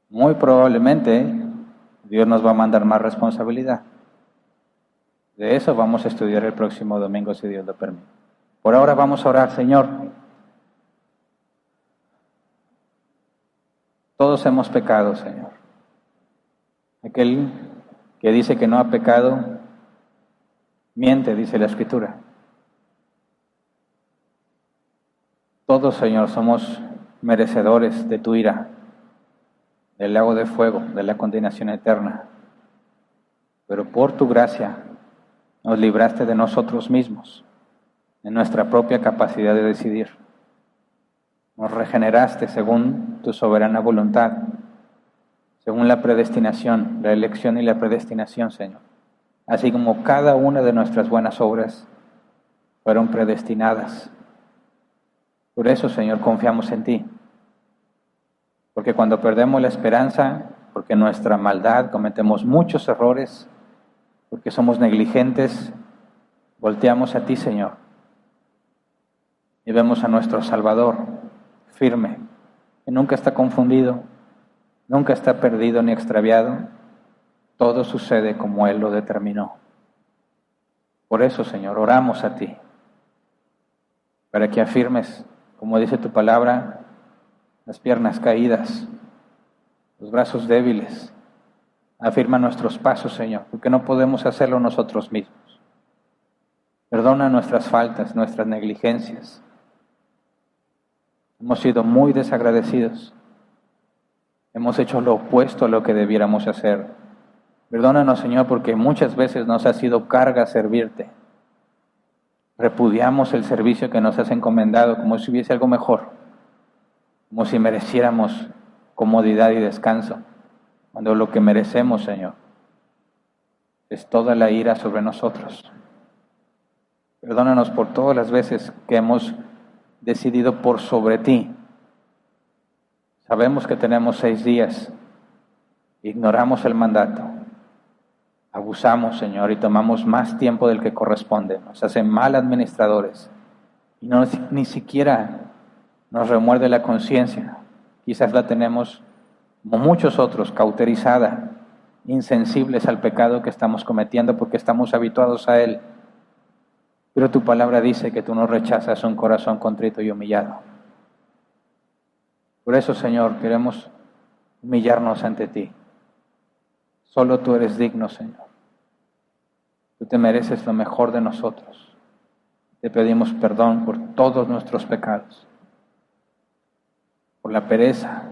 Muy probablemente Dios nos va a mandar más responsabilidad. De eso vamos a estudiar el próximo domingo, si Dios lo permite. Por ahora vamos a orar, Señor. Todos hemos pecado, Señor. Aquel que dice que no ha pecado, miente, dice la Escritura. Todos, Señor, somos merecedores de tu ira, del lago de fuego, de la condenación eterna. Pero por tu gracia nos libraste de nosotros mismos, de nuestra propia capacidad de decidir. Nos regeneraste según tu soberana voluntad, según la predestinación, la elección y la predestinación, Señor. Así como cada una de nuestras buenas obras fueron predestinadas. Por eso, Señor, confiamos en ti. Porque cuando perdemos la esperanza, porque nuestra maldad, cometemos muchos errores, porque somos negligentes, volteamos a ti, Señor, y vemos a nuestro Salvador firme, que nunca está confundido, nunca está perdido ni extraviado. Todo sucede como Él lo determinó. Por eso, Señor, oramos a ti, para que afirmes, como dice tu palabra, las piernas caídas, los brazos débiles. Afirma nuestros pasos, Señor, porque no podemos hacerlo nosotros mismos. Perdona nuestras faltas, nuestras negligencias. Hemos sido muy desagradecidos. Hemos hecho lo opuesto a lo que debiéramos hacer. Perdónanos, Señor, porque muchas veces nos ha sido carga servirte. Repudiamos el servicio que nos has encomendado como si hubiese algo mejor, como si mereciéramos comodidad y descanso, cuando lo que merecemos, Señor, es toda la ira sobre nosotros. Perdónanos por todas las veces que hemos decidido por sobre ti. Sabemos que tenemos 6 días, ignoramos el mandato, abusamos, Señor, y tomamos más tiempo del que corresponde. Nos hacen mal administradores y ni siquiera nos remuerde la conciencia. Quizás la tenemos, como muchos otros, cauterizada, insensibles al pecado que estamos cometiendo porque estamos habituados a él. Pero tu palabra dice que tú no rechazas un corazón contrito y humillado. Por eso, Señor, queremos humillarnos ante ti. Solo tú eres digno, Señor. Tú te mereces lo mejor de nosotros. Te pedimos perdón por todos nuestros pecados, por la pereza,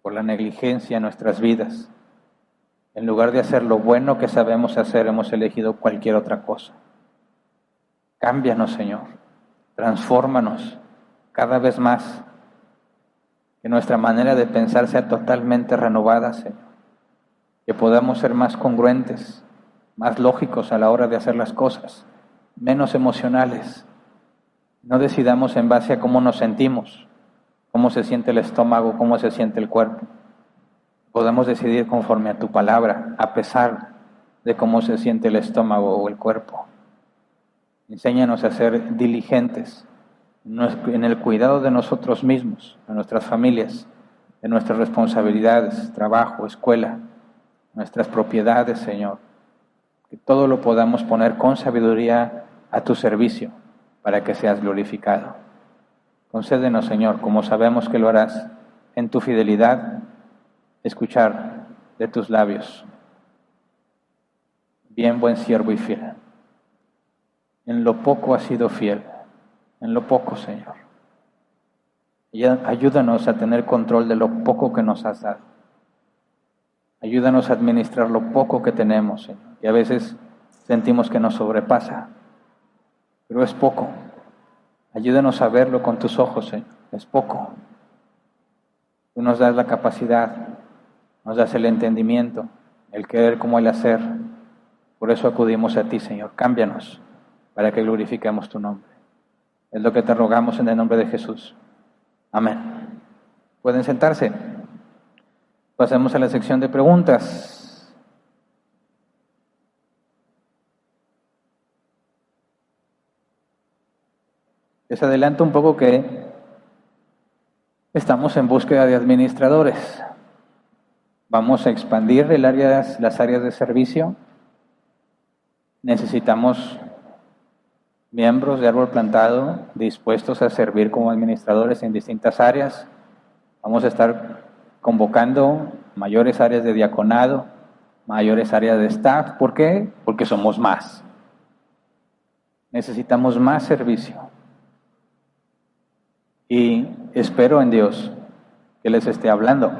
por la negligencia en nuestras vidas. En lugar de hacer lo bueno que sabemos hacer, hemos elegido cualquier otra cosa. Cámbianos, Señor. Transfórmanos cada vez más. Que nuestra manera de pensar sea totalmente renovada, Señor. Que podamos ser más congruentes, más lógicos a la hora de hacer las cosas, menos emocionales. No decidamos en base a cómo nos sentimos, cómo se siente el estómago, cómo se siente el cuerpo. Podemos decidir conforme a tu palabra, a pesar de cómo se siente el estómago o el cuerpo. Enséñanos a ser diligentes en el cuidado de nosotros mismos, de nuestras familias, de nuestras responsabilidades, trabajo, escuela, nuestras propiedades, Señor. Que todo lo podamos poner con sabiduría a tu servicio para que seas glorificado. Concédenos, Señor, como sabemos que lo harás, en tu fidelidad, escuchar de tus labios: bien, buen siervo y fiel. En lo poco has sido fiel, en lo poco, Señor. Y ayúdanos a tener control de lo poco que nos has dado. Ayúdanos a administrar lo poco que tenemos, Señor. Y a veces sentimos que nos sobrepasa, pero es poco. Ayúdanos a verlo con tus ojos, Señor. Es poco. Tú nos das la capacidad, nos das el entendimiento, el querer como el hacer. Por eso acudimos a ti, Señor. Cámbianos para que glorifiquemos tu nombre. Es lo que te rogamos en el nombre de Jesús. Amén. Pueden sentarse. Pasemos a la sección de preguntas. Les adelanto un poco que estamos en búsqueda de administradores. Vamos a expandir las áreas de servicio. Necesitamos miembros de Árbol Plantado dispuestos a servir como administradores en distintas áreas. Vamos a estar convocando mayores áreas de diaconado, mayores áreas de staff. ¿Por qué? Porque somos más. Necesitamos más servicio. Y espero en Dios que les esté hablando,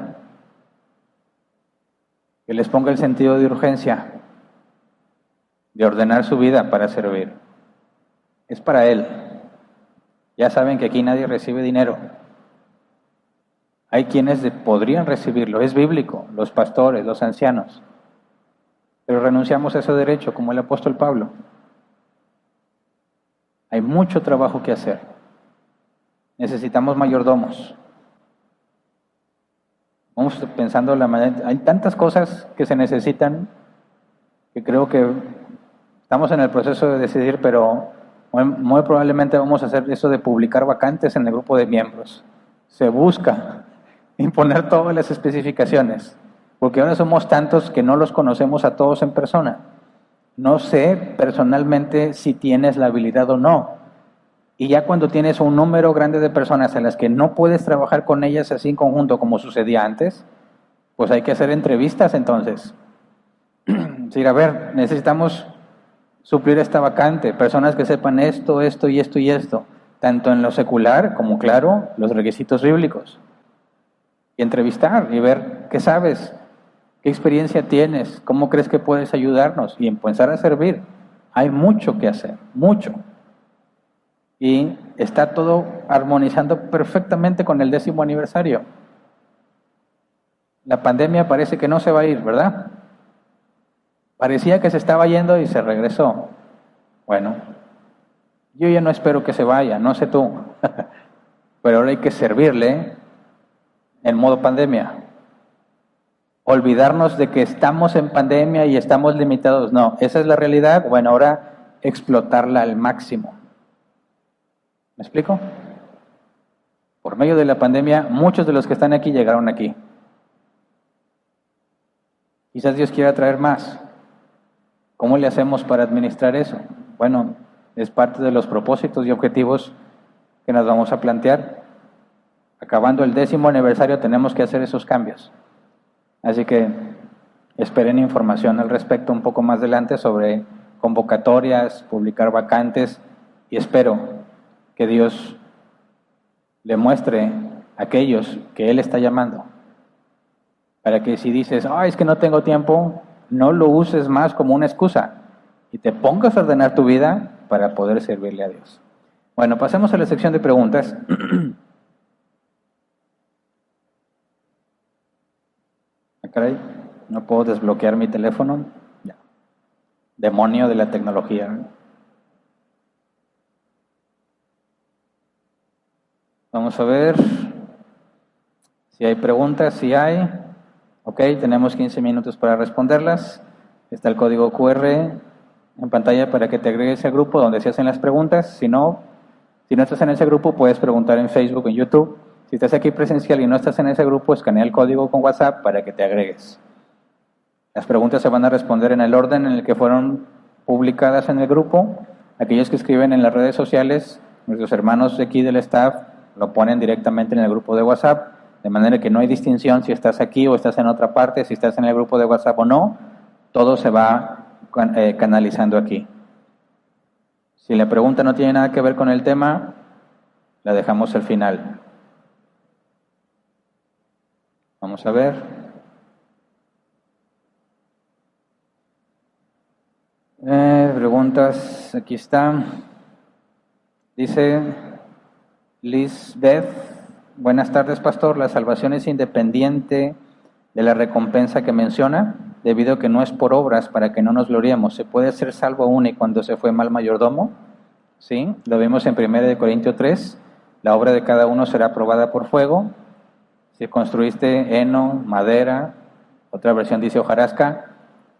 que les ponga el sentido de urgencia, de ordenar su vida para servir. Es para Él. Ya saben que aquí nadie recibe dinero. Hay quienes podrían recibirlo, es bíblico, los pastores, los ancianos. Pero renunciamos a ese derecho, como el apóstol Pablo. Hay mucho trabajo que hacer. Necesitamos mayordomos. Vamos pensando hay tantas cosas que se necesitan que creo que estamos en el proceso de decidir, pero muy probablemente vamos a hacer eso de publicar vacantes en el grupo de miembros. Se busca imponer todas las especificaciones, porque ahora somos tantos que no los conocemos a todos en persona. No sé personalmente si tienes la habilidad o no. Y ya cuando tienes un número grande de personas a las que no puedes trabajar con ellas así en conjunto como sucedía antes, pues hay que hacer entrevistas entonces. Decir, a ver, necesitamos suplir esta vacante, personas que sepan esto, esto y esto y esto, tanto en lo secular como, claro, los requisitos bíblicos. Y entrevistar y ver qué sabes, qué experiencia tienes, cómo crees que puedes ayudarnos y empezar a servir. Hay mucho que hacer, mucho. Y está todo armonizando perfectamente con el 10º aniversario. La pandemia parece que no se va a ir, ¿verdad? Parecía que se estaba yendo y se regresó. Bueno, yo ya no espero que se vaya, no sé tú, pero ahora hay que servirle en modo pandemia. Olvidarnos de que estamos en pandemia y estamos limitados, no, esa es la realidad. Bueno, ahora explotarla al máximo. ¿Me explico? Por medio de la pandemia, muchos de los que están aquí llegaron aquí. Quizás Dios quiera traer más. ¿Cómo le hacemos para administrar eso? Bueno, es parte de los propósitos y objetivos que nos vamos a plantear. Acabando el 10º aniversario tenemos que hacer esos cambios. Así que esperen información al respecto un poco más adelante sobre convocatorias, publicar vacantes, y espero que Dios le muestre a aquellos que Él está llamando. Para que si dices, es que no tengo tiempo, no lo uses más como una excusa y te pongas a ordenar tu vida para poder servirle a Dios. Bueno, pasemos a la sección de preguntas. Caray, no puedo desbloquear mi teléfono. Ya. Demonio de la tecnología. Vamos a ver si hay preguntas. Si hay, ok, tenemos 15 minutos para responderlas. Está el código QR en pantalla para que te agregues al grupo donde se hacen las preguntas. Si no estás en ese grupo, puedes preguntar en Facebook, en YouTube. Si estás aquí presencial y no estás en ese grupo, escanea el código con WhatsApp para que te agregues. Las preguntas se van a responder en el orden en el que fueron publicadas en el grupo. Aquellos que escriben en las redes sociales, nuestros hermanos de aquí del staff lo ponen directamente en el grupo de WhatsApp, de manera que no hay distinción si estás aquí o estás en otra parte, si estás en el grupo de WhatsApp o no, todo se va canalizando aquí. Si la pregunta no tiene nada que ver con el tema, la dejamos al final. Vamos a ver. Preguntas, aquí está. Dice Lisbeth, buenas tardes, pastor. ¿La salvación es independiente de la recompensa que menciona? Debido a que no es por obras para que no nos gloriemos. ¿Se puede ser salvo aún y cuando se fue mal mayordomo? Sí, lo vimos en 1 Corintios 3. La obra de cada uno será probada por fuego. Si construiste heno, madera, otra versión dice hojarasca,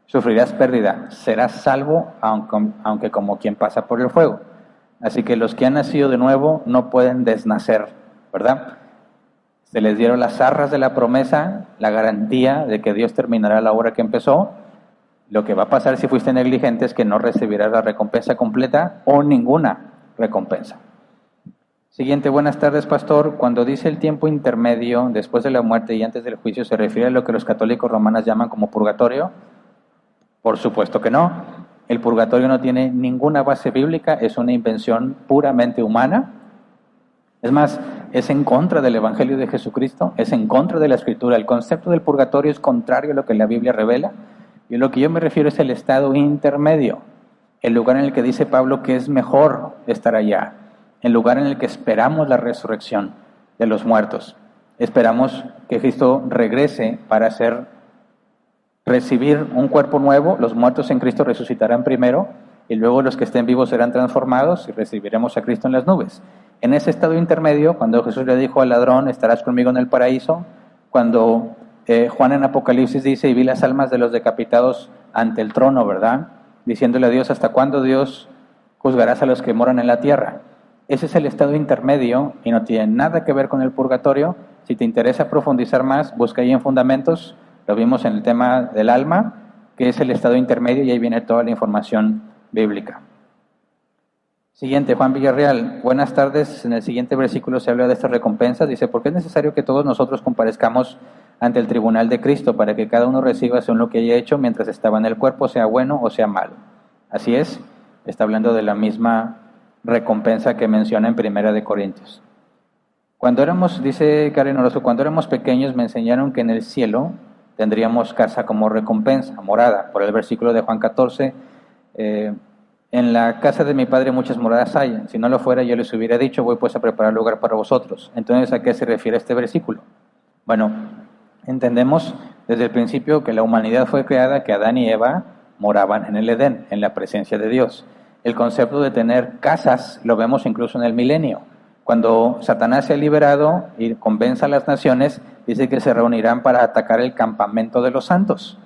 sufrirás pérdida. Serás salvo aunque como quien pasa por el fuego. Así que los que han nacido de nuevo no pueden desnacer, ¿verdad? Se les dieron las arras de la promesa, la garantía de que Dios terminará la obra que empezó. Lo que va a pasar si fuiste negligente es que no recibirás la recompensa completa o ninguna recompensa. Siguiente, buenas tardes, pastor. Cuando dice el tiempo intermedio, después de la muerte y antes del juicio, ¿se refiere a lo que los católicos romanos llaman como purgatorio? Por supuesto que no. El purgatorio no tiene ninguna base bíblica, es una invención puramente humana. Es más, es en contra del Evangelio de Jesucristo, es en contra de la Escritura. El concepto del purgatorio es contrario a lo que la Biblia revela. Y lo que yo me refiero es el estado intermedio, el lugar en el que dice Pablo que es mejor estar allá, el lugar en el que esperamos la resurrección de los muertos. Esperamos que Cristo regrese para recibir un cuerpo nuevo. Los muertos en Cristo resucitarán primero y luego los que estén vivos serán transformados y recibiremos a Cristo en las nubes. En ese estado intermedio, cuando Jesús le dijo al ladrón, estarás conmigo en el paraíso, cuando Juan en Apocalipsis dice, y vi las almas de los decapitados ante el trono, ¿verdad? Diciéndole a Dios, ¿hasta cuándo, Dios, juzgarás a los que moran en la tierra? Ese es el estado intermedio y no tiene nada que ver con el purgatorio. Si te interesa profundizar más, busca ahí en Fundamentos, lo vimos en el tema del alma, que es el estado intermedio, y ahí viene toda la información bíblica. Siguiente, Juan Villarreal. Buenas tardes. En el siguiente versículo se habla de estas recompensas. Dice, ¿por qué es necesario que todos nosotros comparezcamos ante el tribunal de Cristo para que cada uno reciba según lo que haya hecho mientras estaba en el cuerpo, sea bueno o sea malo? Así es, está hablando de la misma recompensa que menciona en Primera de Corintios. Cuando éramos, dice Karen Orozco, cuando éramos pequeños me enseñaron que en el cielo tendríamos casa como recompensa, morada, por el versículo de Juan 14, en la casa de mi padre muchas moradas hay, si no lo fuera yo les hubiera dicho, voy pues a preparar lugar para vosotros. Entonces, ¿a qué se refiere este versículo? Bueno, entendemos desde el principio que la humanidad fue creada, que Adán y Eva moraban en el Edén, en la presencia de Dios. El concepto de tener casas lo vemos incluso en el milenio. Cuando Satanás se ha liberado y convenza a las naciones, dice que se reunirán para atacar el campamento de los santos.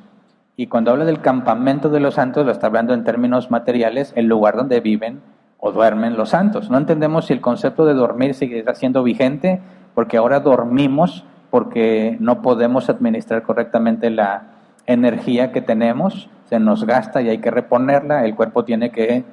Y cuando habla del campamento de los santos, lo está hablando en términos materiales, el lugar donde viven o duermen los santos. No entendemos si el concepto de dormir sigue siendo vigente, porque ahora dormimos porque no podemos administrar correctamente la energía que tenemos, se nos gasta y hay que reponerla, el cuerpo tiene que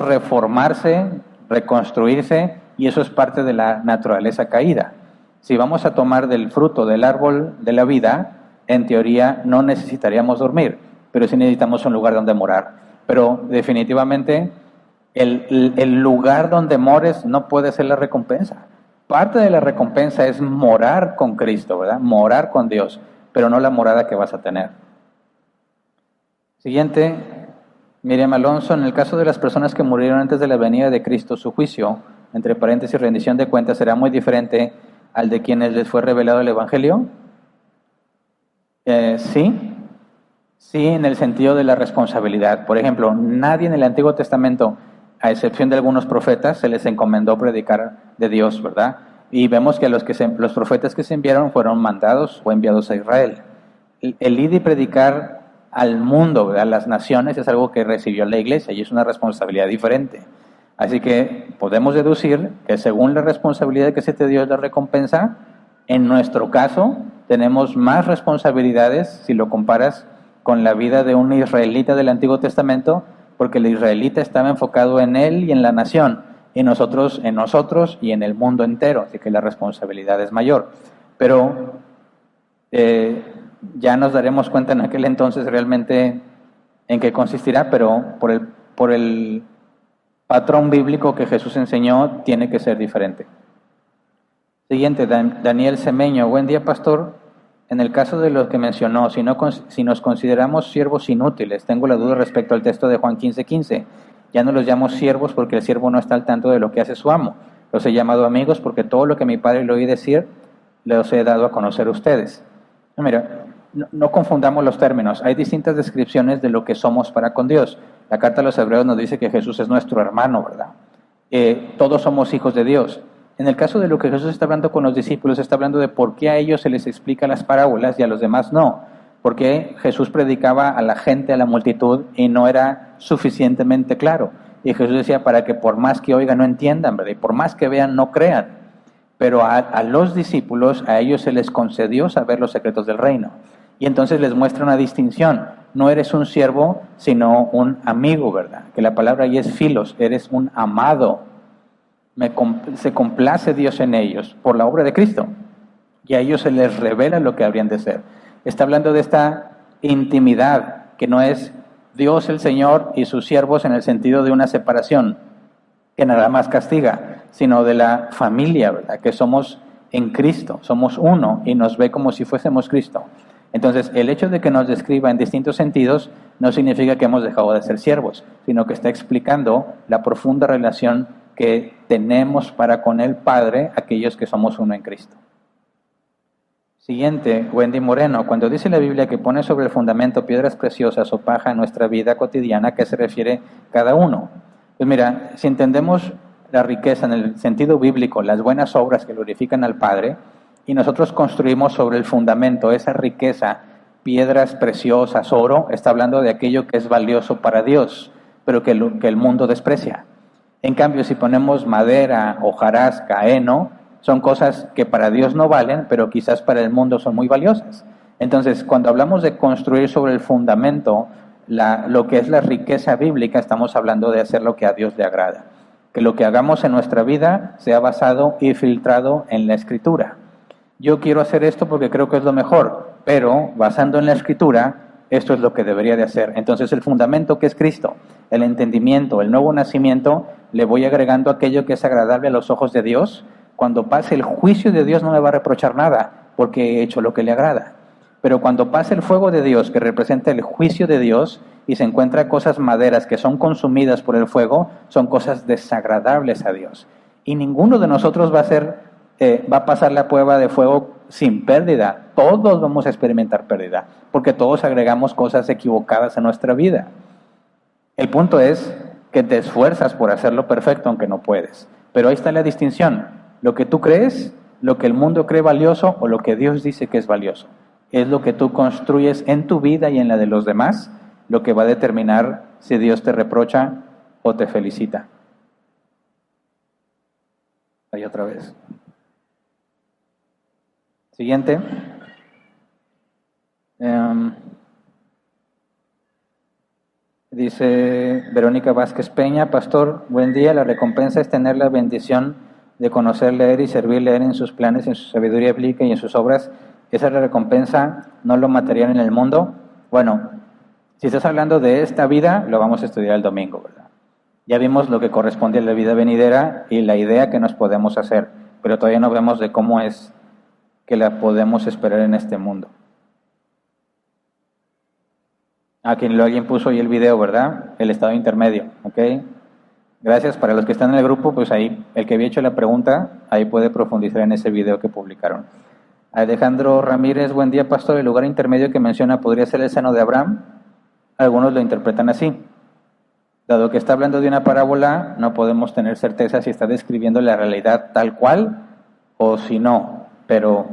reformarse, reconstruirse, y eso es parte de la naturaleza caída. Si vamos a tomar del fruto del árbol de la vida, en teoría no necesitaríamos dormir, pero sí necesitamos un lugar donde morar. Pero definitivamente el lugar donde mores no puede ser la recompensa. Parte de la recompensa es morar con Cristo, ¿verdad? Morar con Dios, pero no la morada que vas a tener. Siguiente, Miriam Alonso, en el caso de las personas que murieron antes de la venida de Cristo, su juicio, entre paréntesis, rendición de cuentas, será muy diferente al de quienes les fue revelado el Evangelio. Sí, en el sentido de la responsabilidad. Por ejemplo, nadie en el Antiguo Testamento, a excepción de algunos profetas, se les encomendó predicar de Dios, ¿verdad? Y vemos que los profetas que se enviaron fueron mandados o enviados a Israel. El ir y predicar al mundo, ¿verdad? Las naciones, es algo que recibió la iglesia y es una responsabilidad diferente. Así que podemos deducir que según la responsabilidad que se te dio la recompensa, en nuestro caso tenemos más responsabilidades si lo comparas con la vida de un israelita del Antiguo Testamento, porque el israelita estaba enfocado en él y en la nación, y nosotros en nosotros y en el mundo entero, así que la responsabilidad es mayor. Pero ya nos daremos cuenta en aquel entonces realmente en qué consistirá, pero por el patrón bíblico que Jesús enseñó tiene que ser diferente. Siguiente, Daniel Semeño. Buen día, pastor. En el caso de lo que mencionó, si nos consideramos siervos inútiles, tengo la duda respecto al texto de Juan 15:15. Ya no los llamo siervos porque el siervo no está al tanto de lo que hace su amo. Los he llamado amigos porque todo lo que mi padre le oí decir, los he dado a conocer a ustedes. No, mira, no confundamos los términos. Hay distintas descripciones de lo que somos para con Dios. La carta a los Hebreos nos dice que Jesús es nuestro hermano, ¿verdad? Todos somos hijos de Dios. En el caso de lo que Jesús está hablando con los discípulos, está hablando de por qué a ellos se les explica las parábolas y a los demás no. Porque Jesús predicaba a la gente, a la multitud, y no era suficientemente claro. Y Jesús decía, para que por más que oigan no entiendan, ¿verdad? Y por más que vean no crean. Pero a los discípulos, a ellos se les concedió saber los secretos del reino. Y entonces les muestra una distinción. No eres un siervo, sino un amigo, ¿verdad? Que la palabra ahí es filos, eres un amado. Se complace Dios en ellos por la obra de Cristo. Y a ellos se les revela lo que habrían de ser. Está hablando de esta intimidad, que no es Dios el Señor y sus siervos en el sentido de una separación, que nada más castiga, sino de la familia, ¿verdad? Que somos en Cristo, somos uno y nos ve como si fuésemos Cristo. Entonces, el hecho de que nos describa en distintos sentidos no significa que hemos dejado de ser siervos, sino que está explicando la profunda relación que tenemos para con el Padre, aquellos que somos uno en Cristo. Siguiente, Wendy Moreno. Cuando dice la Biblia que pone sobre el fundamento piedras preciosas o paja en nuestra vida cotidiana, ¿a qué se refiere cada uno? Pues mira, si entendemos la riqueza en el sentido bíblico, las buenas obras que glorifican al Padre, y nosotros construimos sobre el fundamento esa riqueza, piedras preciosas, oro, está hablando de aquello que es valioso para Dios, pero que el mundo desprecia. En cambio, si ponemos madera, hojarasca, heno, son cosas que para Dios no valen, pero quizás para el mundo son muy valiosas. Entonces, cuando hablamos de construir sobre el fundamento lo que es la riqueza bíblica, estamos hablando de hacer lo que a Dios le agrada. Que lo que hagamos en nuestra vida sea basado y filtrado en la Escritura. Yo quiero hacer esto porque creo que es lo mejor, pero basando en la Escritura, esto es lo que debería de hacer. Entonces el fundamento que es Cristo, el entendimiento, el nuevo nacimiento, le voy agregando aquello que es agradable a los ojos de Dios. Cuando pase el juicio de Dios no me va a reprochar nada, porque he hecho lo que le agrada. Pero cuando pase el fuego de Dios, que representa el juicio de Dios, y se encuentra cosas maderas que son consumidas por el fuego, son cosas desagradables a Dios. Y ninguno de nosotros va a pasar la prueba de fuego sin pérdida. Todos vamos a experimentar pérdida, porque todos agregamos cosas equivocadas a nuestra vida. El punto es que te esfuerzas por hacerlo perfecto, aunque no puedes. Pero ahí está la distinción. Lo que tú crees, lo que el mundo cree valioso o lo que Dios dice que es valioso. Es lo que tú construyes en tu vida y en la de los demás, lo que va a determinar si Dios te reprocha o te felicita. Ahí otra vez. Siguiente. Dice Verónica Vázquez Peña: Pastor, buen día. La recompensa es tener la bendición de conocer, leer y servir, leer en sus planes, en su sabiduría bíblica y en sus obras. Esa es la recompensa, no lo material en el mundo. Bueno, si estás hablando de esta vida, lo vamos a estudiar el domingo, ¿verdad? Ya vimos lo que corresponde a la vida venidera y la idea que nos podemos hacer, pero todavía no vemos de cómo es que la podemos esperar en este mundo. Alguien puso ahí el video, ¿verdad? El estado intermedio, ¿ok? Gracias. Para los que están en el grupo, pues ahí, el que había hecho la pregunta, ahí puede profundizar en ese video que publicaron. Alejandro Ramírez: buen día, pastor. El lugar intermedio que menciona podría ser el seno de Abraham. Algunos lo interpretan así. Dado que está hablando de una parábola, no podemos tener certeza si está describiendo la realidad tal cual o si no. Pero,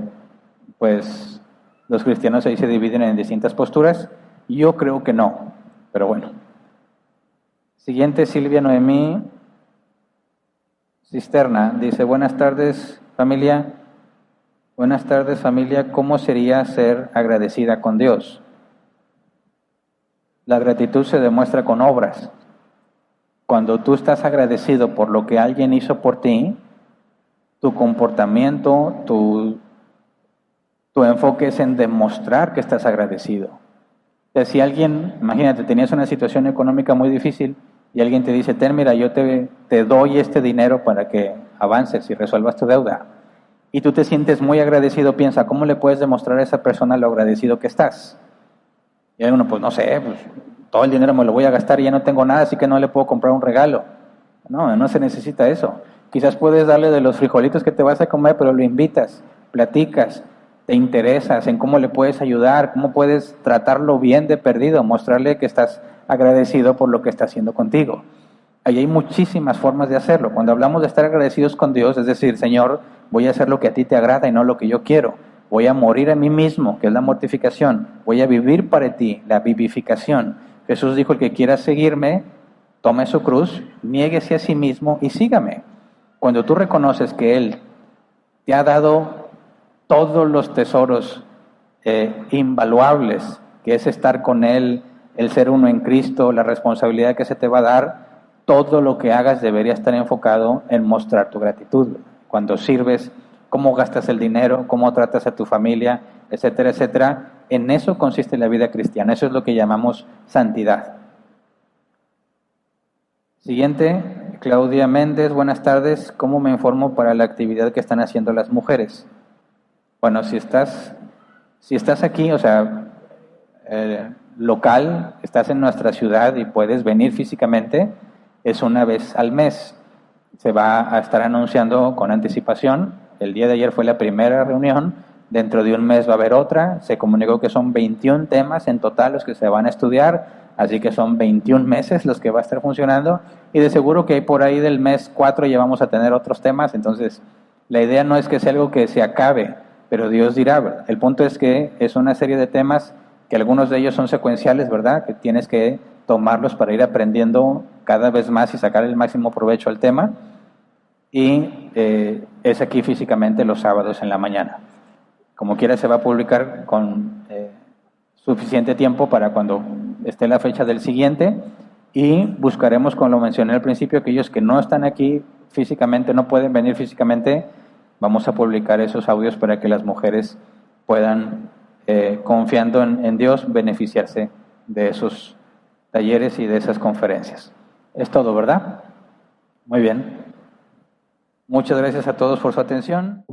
pues, los cristianos ahí se dividen en distintas posturas. Yo creo que no, pero bueno. Siguiente, Silvia Noemí Cisterna. Dice: buenas tardes, familia. Buenas tardes, familia. ¿Cómo sería ser agradecida con Dios? La gratitud se demuestra con obras. Cuando tú estás agradecido por lo que alguien hizo por ti, tu comportamiento, tu enfoque es en demostrar que estás agradecido. O sea, si alguien, imagínate, tenías una situación económica muy difícil y alguien te dice: ten, mira, yo te doy este dinero para que avances y resuelvas tu deuda. Y tú te sientes muy agradecido, piensa, ¿cómo le puedes demostrar a esa persona lo agradecido que estás? Y alguno, pues no sé, pues todo el dinero me lo voy a gastar y ya no tengo nada, así que no le puedo comprar un regalo. No se necesita eso. Quizás puedes darle de los frijolitos que te vas a comer, pero lo invitas, platicas, te interesas en cómo le puedes ayudar, cómo puedes tratarlo bien de perdido, mostrarle que estás agradecido por lo que está haciendo contigo. Ahí hay muchísimas formas de hacerlo. Cuando hablamos de estar agradecidos con Dios, es decir, Señor, voy a hacer lo que a ti te agrada y no lo que yo quiero. Voy a morir a mí mismo, que es la mortificación. Voy a vivir para ti, la vivificación. Jesús dijo: el que quiera seguirme, tome su cruz, niéguese a sí mismo y sígame. Cuando tú reconoces que Él te ha dado todos los tesoros invaluables, que es estar con Él, el ser uno en Cristo, la responsabilidad que se te va a dar, todo lo que hagas debería estar enfocado en mostrar tu gratitud. Cuando sirves, cómo gastas el dinero, cómo tratas a tu familia, etcétera, etcétera, En eso consiste la vida cristiana, eso es lo que llamamos santidad. Siguiente, Claudia Méndez, buenas tardes. ¿Cómo me informo para la actividad que están haciendo las mujeres? Bueno, si estás aquí, o sea, local, estás en nuestra ciudad y puedes venir físicamente, es una vez al mes. Se va a estar anunciando con anticipación. El día de ayer fue la primera reunión, dentro de un mes va a haber otra. Se comunicó que son 21 temas en total los que se van a estudiar. Así que son 21 meses los que va a estar funcionando y de seguro que por ahí del mes 4 ya vamos a tener otros temas. Entonces, la idea no es que sea algo que se acabe, pero Dios dirá, ¿verdad? El punto es que es una serie de temas que algunos de ellos son secuenciales, ¿verdad? Que tienes que tomarlos para ir aprendiendo cada vez más y sacar el máximo provecho al tema. Y es aquí físicamente los sábados en la mañana. Como quiera se va a publicar con suficiente tiempo para cuando esté la fecha del siguiente y buscaremos, como lo mencioné al principio, aquellos que no están aquí físicamente, no pueden venir físicamente, vamos a publicar esos audios para que las mujeres puedan, confiando en Dios, beneficiarse de esos talleres y de esas conferencias. Es todo, ¿verdad? Muy bien. Muchas gracias a todos por su atención.